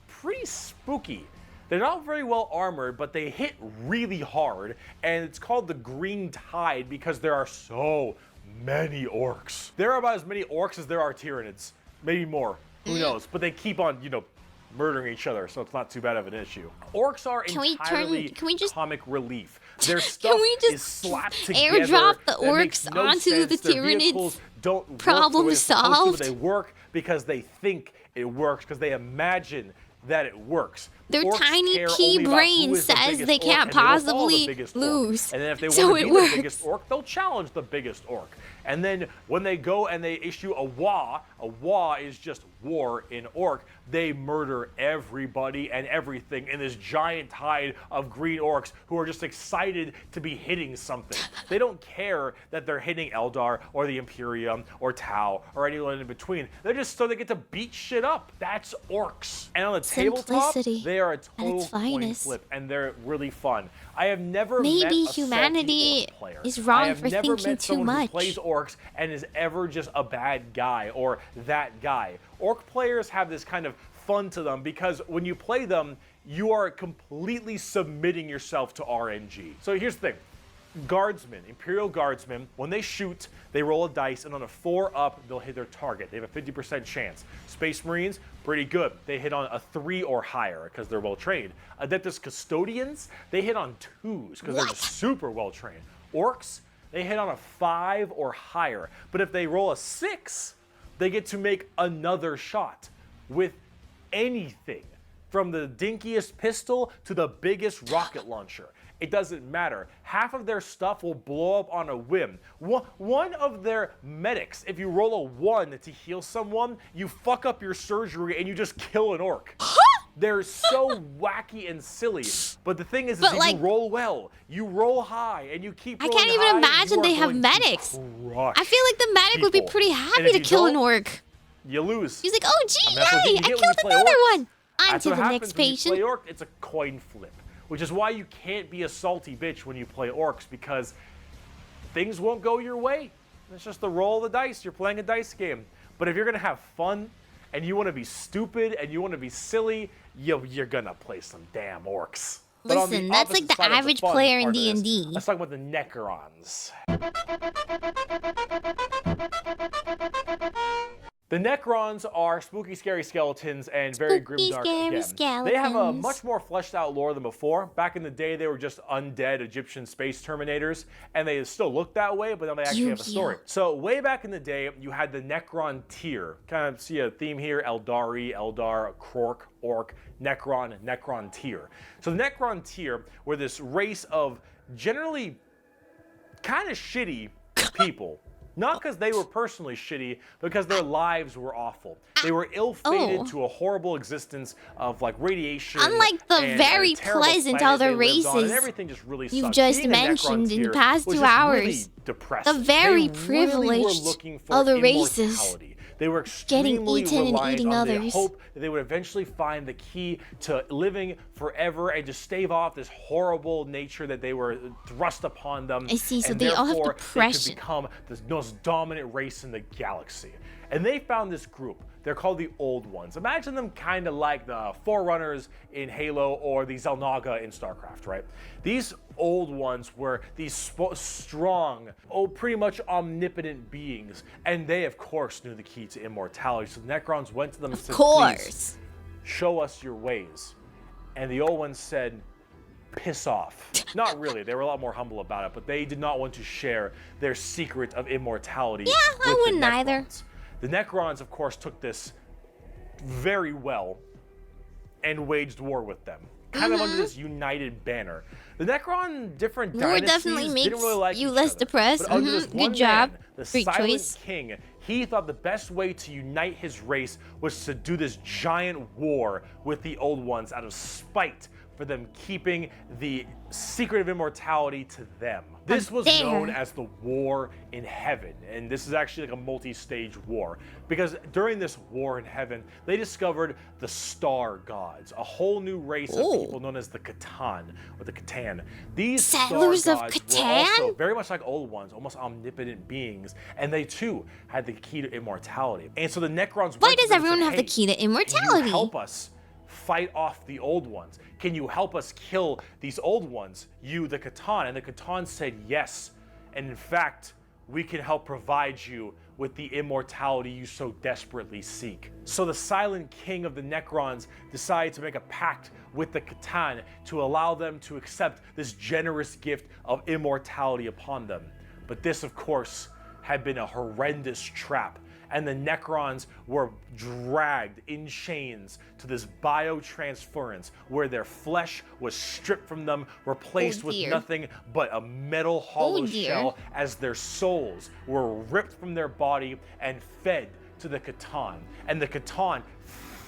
pretty spooky. They're not very well armored, but they hit really hard, and it's called the Green Tide because there are so many orcs. There are about as many orcs as there are Tyranids, maybe more. Who knows? But they keep on, murdering each other, so it's not too bad of an issue. Orcs are entirely can we just comic relief. Their stuff we just is slapped together. airdrop the that makes orcs no onto sense. the Their Tyranids? vehicles don't work Problem the way they're supposed to, solved? but they work because they think it works, because they imagine that it works. Their Orcs tiny care pea only about brain who is the says biggest they orc, can't and they will follow the possibly biggest orc. lose. And then if they So want to it be works. the biggest orc, they'll challenge the biggest orc. And then when they go and they issue a wa is just war in orc, they murder everybody and everything in this giant tide of green orcs who are just excited to be hitting something. They don't care that they're hitting Eldar or the Imperium or Tau or anyone in between. They're just so they get to beat shit up. That's orcs. And on the tabletop, Simplicity they are a at total its coin finest. flip, and they're really fun. I have never Maybe met a salty humanity orc player. is wrong I have for never thinking met too someone much. who plays orcs and is ever just a bad guy or that guy. Orc players have this kind of fun to them because when you play them, you are completely submitting yourself to RNG. So here's the thing. Guardsmen, Imperial Guardsmen, when they shoot, they roll a dice, and on a 4 up, they'll hit their target. They have a 50% chance. Space Marines, pretty good. They hit on a 3 or higher because they're well trained. Adeptus Custodians, they hit on 2s because they're just super well trained. Orcs, they hit on a 5 or higher. But if they roll a 6, they get to make another shot with anything, from the dinkiest pistol to the biggest rocket launcher. It doesn't matter. Half of their stuff will blow up on a whim. One of their medics, if you roll a 1 to heal someone, you fuck up your surgery and you just kill an orc. They're so wacky and silly. But the thing is But, if like, you roll well, you roll high, and you keep I rolling can't even high, imagine you they are have going to medics. crush I feel like the medic would be people. pretty And happy if to you kill an don't, orc. You lose. He's like, oh gee, And that's what yay, you I get when killed you play another orcs. one. On That's to what the happens next when you patient. play orc. It's a coin flip, which is why you can't be a salty bitch when you play orcs, because things won't go your way. It's just the roll of the dice. You're playing a dice game. But if you're gonna have fun, and you want to be stupid, and you want to be silly, you're gonna play some damn orcs. But on the Listen, that's like opposite the side of average fun player in part of this, D&D. Let's talk about the Necrons. The Necrons are spooky, scary skeletons and very Spooky, grimdark scary again. They have a skeletons. much more fleshed out lore than before. Back in the day, they were just undead Egyptian space terminators, and they still look that way, but then they actually have a story. So way back in the day, you had the Necron tier. Kind of see a theme here: Eldari, Eldar, Krork, Orc, Necron, Necron tier. So the Necron tier were this race of generally kind of shitty people. Not because they were personally shitty, because their lives were awful. They were ill-fated to a horrible existence of like radiation. Unlike the and very a terrible pleasant planet other they lived on, and races everything just really you've sucked. just Being a Necron mentioned in the tier past was 2 just hours. really depressing. The very They really were privileged looking for other races immortality. They were getting extremely eaten and reliant eating on the others. hope that they would eventually find the key to living forever and just stave off this horrible nature that they were thrust upon them. I see, so and they all have therefore depression. They could become the most dominant race in the galaxy. And they found this group. They're called the Old Ones. Imagine them kind of like the Forerunners in Halo or the Xel'Naga in StarCraft, right? These Old Ones were these strong, pretty much omnipotent beings. And they, of course, knew the key to immortality. So the Necrons went to them and said, please, show us your ways. And the Old Ones said, piss off. Not really. They were a lot more humble about it, but they did not want to share their secret of immortality. Yeah, with I wouldn't the either. Necrons. The Necrons, of course, took this very well and waged war with them, kind of under this united banner. The Necron different War dynasties definitely makes didn't really like you each less other. depressed. But under this Good one job. man, the Great Silent choice. King, he thought the best way to unite his race was to do this giant war with the Old Ones out of spite for them keeping the secret of immortality to them. This was known as the War in Heaven, and this is actually like a multi-stage war, because during this War in Heaven, they discovered the Star Gods, a whole new race of people known as the Catan, or the Catan. These Settlers Star of Gods were Catan? also very much like old ones, almost omnipotent beings, and they too had the key to immortality. And so the Necrons Why went to does them and everyone said, have the "Hey, key to can you immortality? help us fight off the old ones? Can you help us kill these old ones, you, the Catan?" And the Catan said yes. And in fact, we can help provide you with the immortality you so desperately seek. So the Silent King of the Necrons decided to make a pact with the Catan to allow them to accept this generous gift of immortality upon them. But this, of course, had been a horrendous trap, and the Necrons were dragged in chains to this biotransference where their flesh was stripped from them, replaced with nothing but a metal hollow shell, as their souls were ripped from their body and fed to the Catan. And the Catan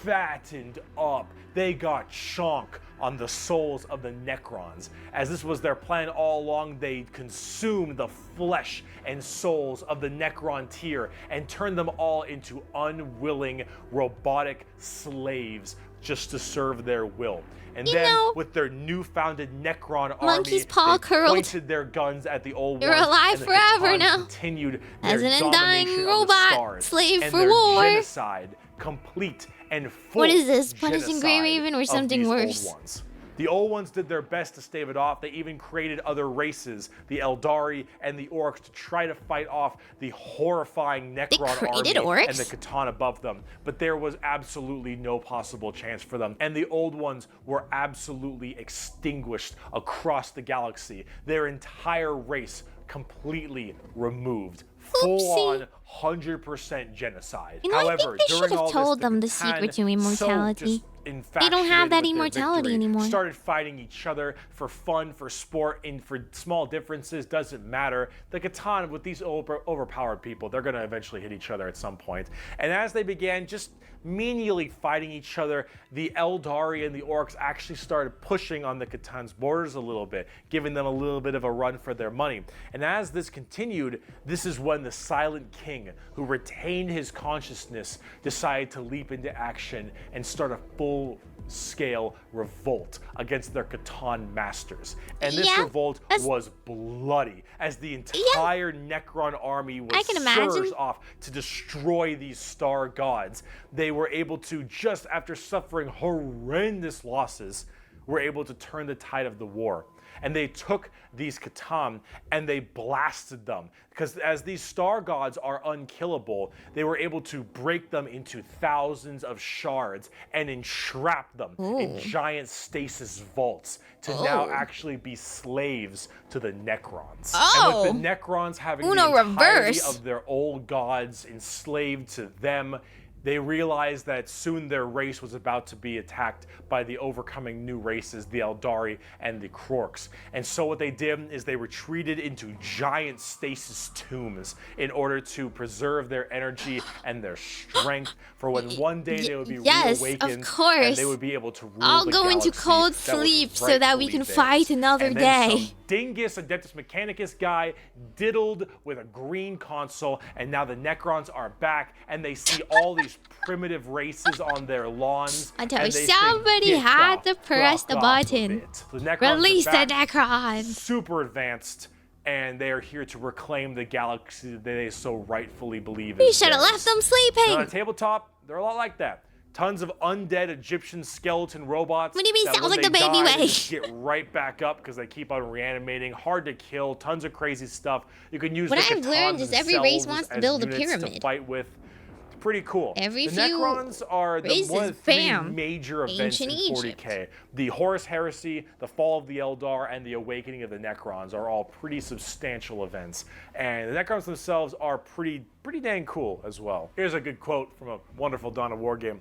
fattened up. They got chonk on the souls of the Necrons. As this was their plan all along, they consumed the flesh and souls of the Necron tier and turned them all into unwilling robotic slaves just to serve their will. And then, with their new-founded Necron Monkey's army, paw they curled. pointed their guns at the old You're ones, alive and the forever Catan now. continued As their an undying domination of the robot stars slave and for their war. genocide, complete and full What is this? Punishing Grey genocide Raven or of something these worse? old ones. The old ones did their best to stave it off. They even created other races, the Eldari and the Orcs, to try to fight off the horrifying Necron created army orcs? and the Catan above them. But there was absolutely no possible chance for them. And the old ones were absolutely extinguished across the galaxy. Their entire race completely removed. Full on 100% genocide. You know, However, I think they during should have all told this, them the Catan, secret to immortality. They don't have that immortality anymore. Started fighting each other for fun, for sport, and for small differences. Doesn't matter. The Catan, with these overpowered people, they're going to eventually hit each other at some point. And as they began just menially fighting each other, the Eldari and the Orcs actually started pushing on the Catan's borders a little bit, giving them a little bit of a run for their money. And as this continued, this is when the Silent King, who retained his consciousness, decided to leap into action and start a full-scale revolt against their Catan masters. And this revolt was bloody, as the entire Necron army was surged off to destroy these star gods. They were able to, just after suffering horrendous losses, were able to turn the tide of the war. And they took these Catan and they blasted them, because as these star gods are unkillable, they were able to break them into thousands of shards and entrap them in giant stasis vaults to now actually be slaves to the Necrons. And with the Necrons having the entirety of their old gods enslaved to them, they realized that soon their race was about to be attacked by the overcoming new races, the Eldari and the Krorks. And so what they did is they retreated into giant stasis tombs in order to preserve their energy and their strength for when one day they would be reawakened, of course. and they would be able to rule I'll the go into galaxy cold that was sleep so that we rightfully can theirs. fight another And then day. some dingus Adeptus Mechanicus guy diddled with a green console, and now the Necrons are back, and they see all these primitive races on their lawns. Until and they somebody think, had "Get to the press fuck the off button. of it." The Necrons are Release the back, Necrons. super advanced, and they are here to reclaim the galaxy that they so rightfully believe in. We should have left them sleeping. On a tabletop, they're a lot like that. Tons of undead Egyptian skeleton robots. What do you mean? that Sounds when like the they baby die, they way. just get right back up because they keep on reanimating. Hard to kill. Tons of crazy stuff. You can use What the I've learned Catans is every race themselves wants to as build a units pyramid. to fight with. It's pretty cool. Every the few Necrons are one races, of the three bam. major events in Ancient 40k. The Horus Heresy, the Fall of the Eldar, and the Awakening of the Necrons are all pretty substantial events. And the Necrons themselves are pretty dang cool as well. Here's a good quote from a wonderful Dawn of War game.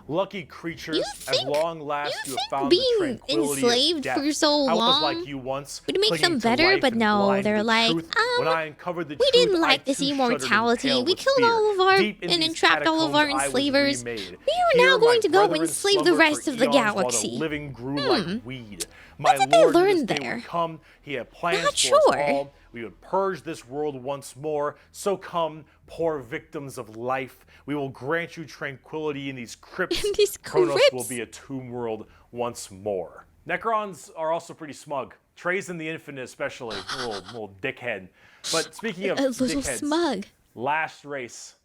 Lucky creatures, think- at long last you have think found being the tranquility enslaved of death. for so I was long like you once, would make clinging them to better, life but and no, blind to they're the like, truth. When I uncovered the we truth, didn't I like this too shuddered and immortality. paled We with killed fear. all of our Deep in and these entrapped all of our catacombs, I was enslavers. remade. We are Here now going my to go brethren enslave the slumbered rest for of the eons while galaxy. the living grew like weed. What My did they Lord knew learn this day there? would come. He had plans Not for sure. us all. We would purge this world once more. So come, poor victims of life. We will grant you tranquility in these crypts. In these Kronos crypts? will be a tomb world once more. Necrons are also pretty smug. Trey's in the Infinite especially, a little dickhead. But speaking of A little dickheads, smug. last race.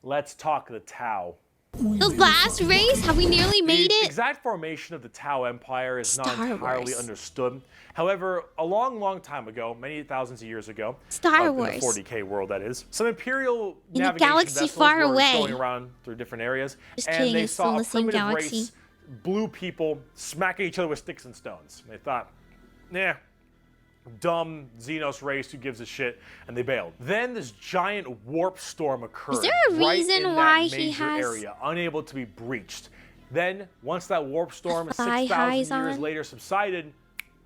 Let's talk the Tau. The last race? Have we nearly made The it? exact formation of the Tau Empire is not Star entirely Wars. understood. However, a long time ago, many thousands of years ago, Star in the Wars. 40K world that is, some Imperial In a navigation galaxy vessels far were away. going around through different areas, Just and kidding, they it's still in saw a the same primitive galaxy. race, blue people smacking each other with sticks and stones. They thought, nah, dumb Xenos race, who gives a shit, and they bailed. Then this giant warp storm occurred. there a right reason in why that he major has area, unable to be breached. Then, once that warp storm thigh 6,000 highs years on? later subsided,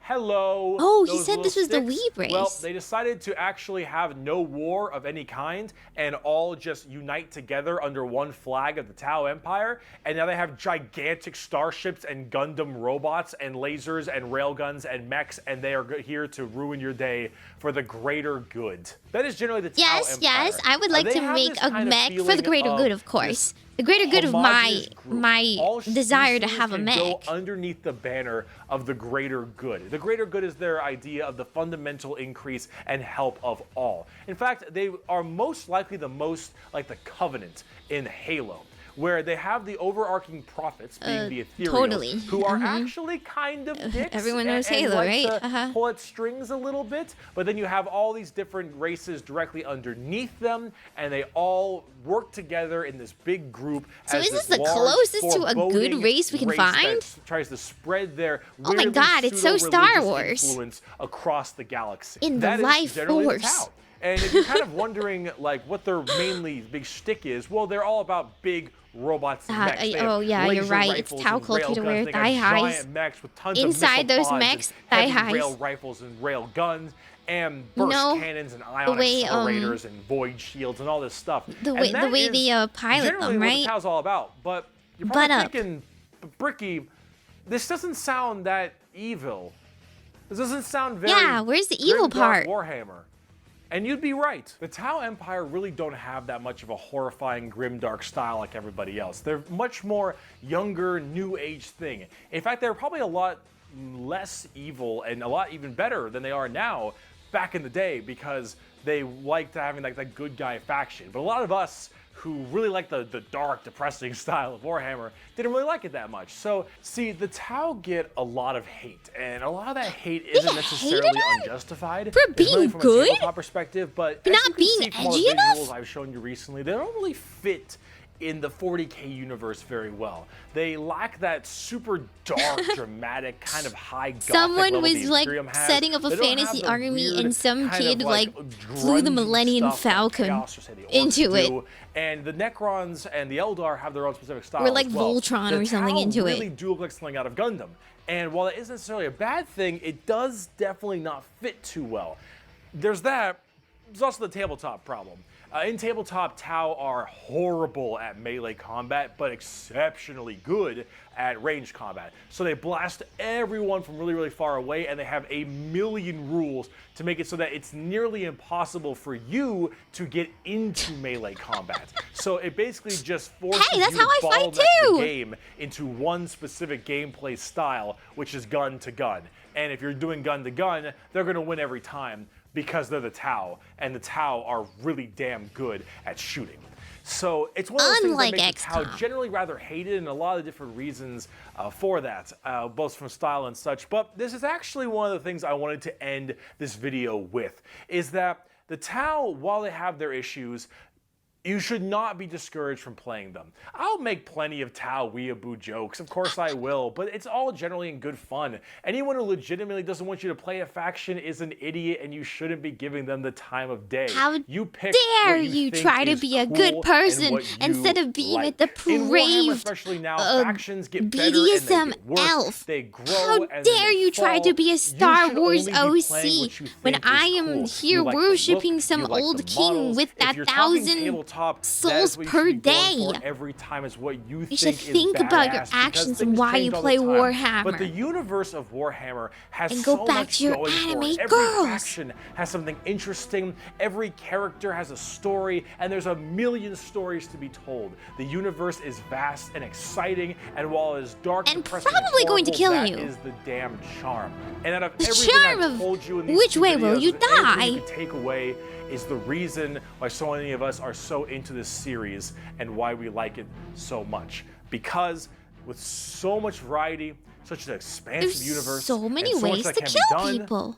hello. Oh, he those said little this was the sticks. Weeb race. Well, they decided to actually have no war of any kind and all just unite together under one flag of the Tau Empire. And now they have gigantic starships and Gundam robots and lasers and railguns and mechs, and they are here to ruin your day for the greater good. That is generally the Tau Yes, Empire. yes. I would like They to have make this a kind of mech for the feeling greater good, of this course. The greater good of homogenous group. my All desire to species have a can mech. go underneath the banner of the greater good. The greater good is their idea of the fundamental increase and help of all. In fact, they are most likely the most like the Covenant in Halo, where they have the overarching prophets, being the Ethereals, totally. who are actually kind of dicks. Everyone knows and Halo, like right? to pull at strings a little bit, but then you have all these different races directly underneath them, and they all work together in this big group. So as is this this the large, closest to a good foreboding race we can that find? tries to spread their Oh my weirdly God, it's so Star pseudo-religious Wars. influence across the galaxy. In the That is life generally the force. Tau. And if you're kind of wondering like what their mainly big shtick is, well, they're all about big robots and mechs. They have oh yeah, you're laser right. It's rifles Tau and culture to railguns. wear They got thigh highs. giant mechs with tons Inside of those missile pods mechs, and thigh heavy highs. rail rifles and rail guns and You burst know, cannons and ion way, accelerators and void shields and all this stuff. the And way- the that way is they, pilot generally them, what right? the Tau's all about. But you're Butt probably up. thinking, Bricky, this doesn't sound that evil. This doesn't sound very Yeah, where's the evil grimdark part? Warhammer. And you'd be right. The Tau Empire really don't have that much of a horrifying, grimdark style like everybody else. They're much more younger, new age thing. In fact, they're probably a lot less evil and a lot even better than they are now back in the day, because they liked having like that good guy faction. But a lot of us who really like the dark, depressing style of Warhammer didn't really like it that much. So, see, the Tau get a lot of hate, and a lot of that hate isn't get necessarily hated on? unjustified. For It's being really from good? a tabletop perspective, but as not you can being see from all edgy the enough? visuals I've shown you recently, they don't really fit in the 40K universe very well. They lack that super dark, dramatic, kind of high gothic Someone level was the like Imperium has. setting up a They don't have fantasy the army weird and some kind kid of, like flew the grungy Millennium stuff that Falcon Chaos or, say, the Orcs into it. do. And the Necrons and the Eldar have their own specific style. Or like as well. Voltron The or something Tau into it. really do look like something out of Gundam. And while it isn't necessarily a bad thing, it does definitely not fit too well. There's that. There's also the tabletop problem. In tabletop, Tau are horrible at melee combat, but exceptionally good at range combat. So they blast everyone from really, really far away, and they have a million rules to make it so that it's nearly impossible for you to get into melee combat. So it basically just forces Hey, that's you to how I fight bottleneck the too! game into one specific gameplay style, which is gun to gun. And if you're doing gun to gun, they're going to win every time, because they're the Tau, and the Tau are really damn good at shooting. So it's one of those Unlike things that makes the Tau XCOM. generally rather hated, and a lot of different reasons for that, both from style and such. But this is actually one of the things I wanted to end this video with, is that the Tau, while they have their issues, You should not be discouraged from playing them. I'll make plenty of Tao weeaboo jokes, of course I will, but it's all generally in good fun. Anyone who legitimately doesn't want you to play a faction is an idiot, and you shouldn't be giving them the time of day. How you pick dare what you think try to is be a cool good person and what you instead of being like. the In Warhammer, depraved, especially now, factions get better and BDSM they get worse. elf. They grow How and then dare they you try to fall. be a You Star should Wars only be playing OC what you when think I is am cool. here You like the worshipping look, some you like old the king models. with If that you're talking 1,000 tabletop, that souls is what you per should be going day. for every time is what you You think should is think about your badass, because actions and things why change you all play the time. Warhammer. But the universe of Warhammer has And so go back much to your going for anime it. Every girls. faction has something interesting. Every character has a story, and there's a million stories to be told. The universe is vast and exciting, and while it is dark, And depressing, probably going to kill that you. is the damn charm. And out of The everything charm I've of told you in these which two way will videos, you if anything die? you can take away is the reason why so many of us are so into this series and why we like it so much. Because with so much variety, such an expansive There's universe, so many and so much ways that to can kill be done, people.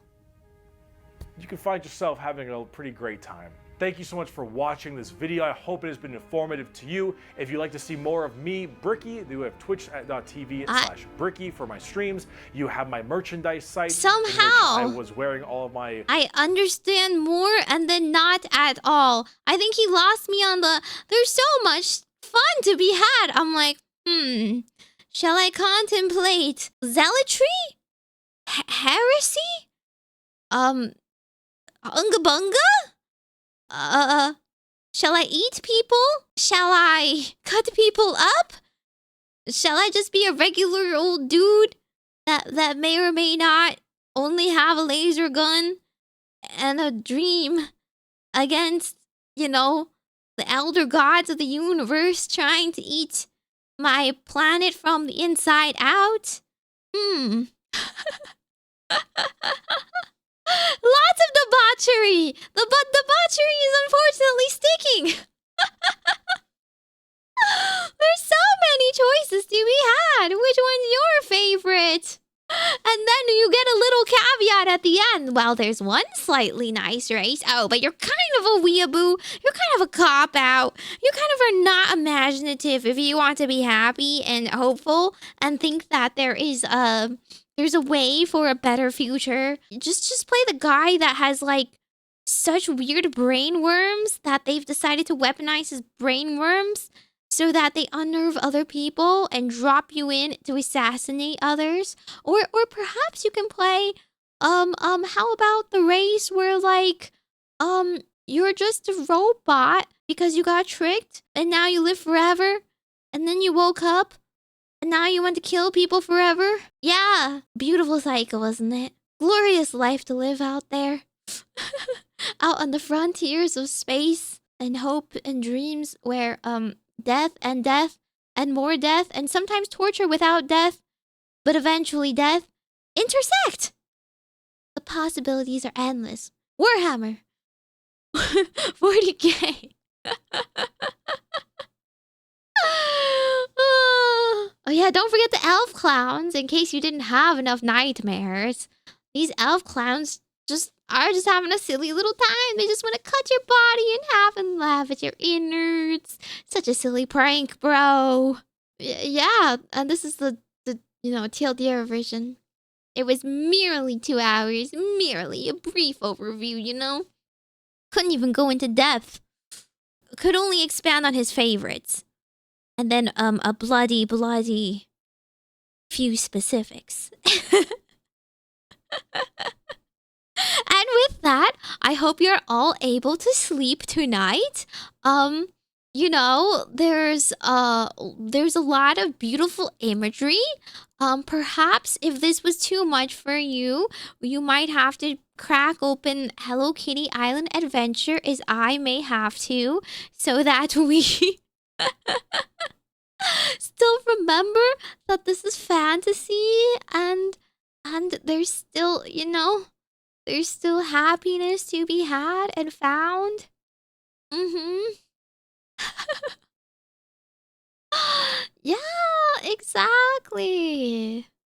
you can find yourself having a pretty great time. Thank you so much for watching this video. I hope it has been informative to you. If you'd like to see more of me, Bricky, you have twitch.tv/Bricky for my streams. You have my merchandise site. in which Somehow, I was wearing all of my... I understand more and then not at all. I think he lost me on the, there's so much fun to be had. I'm like, shall I contemplate zealotry? Heresy? Unga bunga? Shall I eat people? Shall I cut people up? Shall I just be a regular old dude that may or may not only have a laser gun and a dream against, you know, the elder gods of the universe trying to eat my planet from the inside out? Lots of debauchery! The debauchery is unfortunately sticking! There's so many choices to be had! Which one's your favorite? And then you get a little caveat at the end. Well, there's one slightly nice race. Oh, but you're kind of a weeaboo. You're kind of a cop-out. You kind of are not imaginative if you want to be happy and hopeful and think that there's a way for a better future. Just play the guy that has like such weird brain worms that they've decided to weaponize his brain worms so that they unnerve other people and drop you in to assassinate others. Or perhaps you can play how about the race where like you're just a robot because you got tricked and now you live forever and then you woke up and now you want to kill people forever? Yeah, beautiful cycle, isn't it? Glorious life to live out there. Out on the frontiers of space and hope and dreams where death and more death and sometimes torture without death, but eventually death intersect. The possibilities are endless. Warhammer. 40k. Oh yeah, don't forget the elf clowns in case you didn't have enough nightmares. These elf clowns are just having a silly little time. They just want to cut your body in half and laugh at your innards. Such a silly prank, bro. Yeah, and this is the TLDR version. It was merely 2 hours, merely a brief overview, you know? Couldn't even go into depth. Could only expand on his favorites. And then a bloody few specifics. And with that, I hope you're all able to sleep tonight. You know, there's a lot of beautiful imagery. Perhaps if this was too much for you, you might have to crack open Hello Kitty Island Adventure, as I may have to, so that we still remember that this is fantasy and there's still, there's still happiness to be had and found. Yeah, exactly.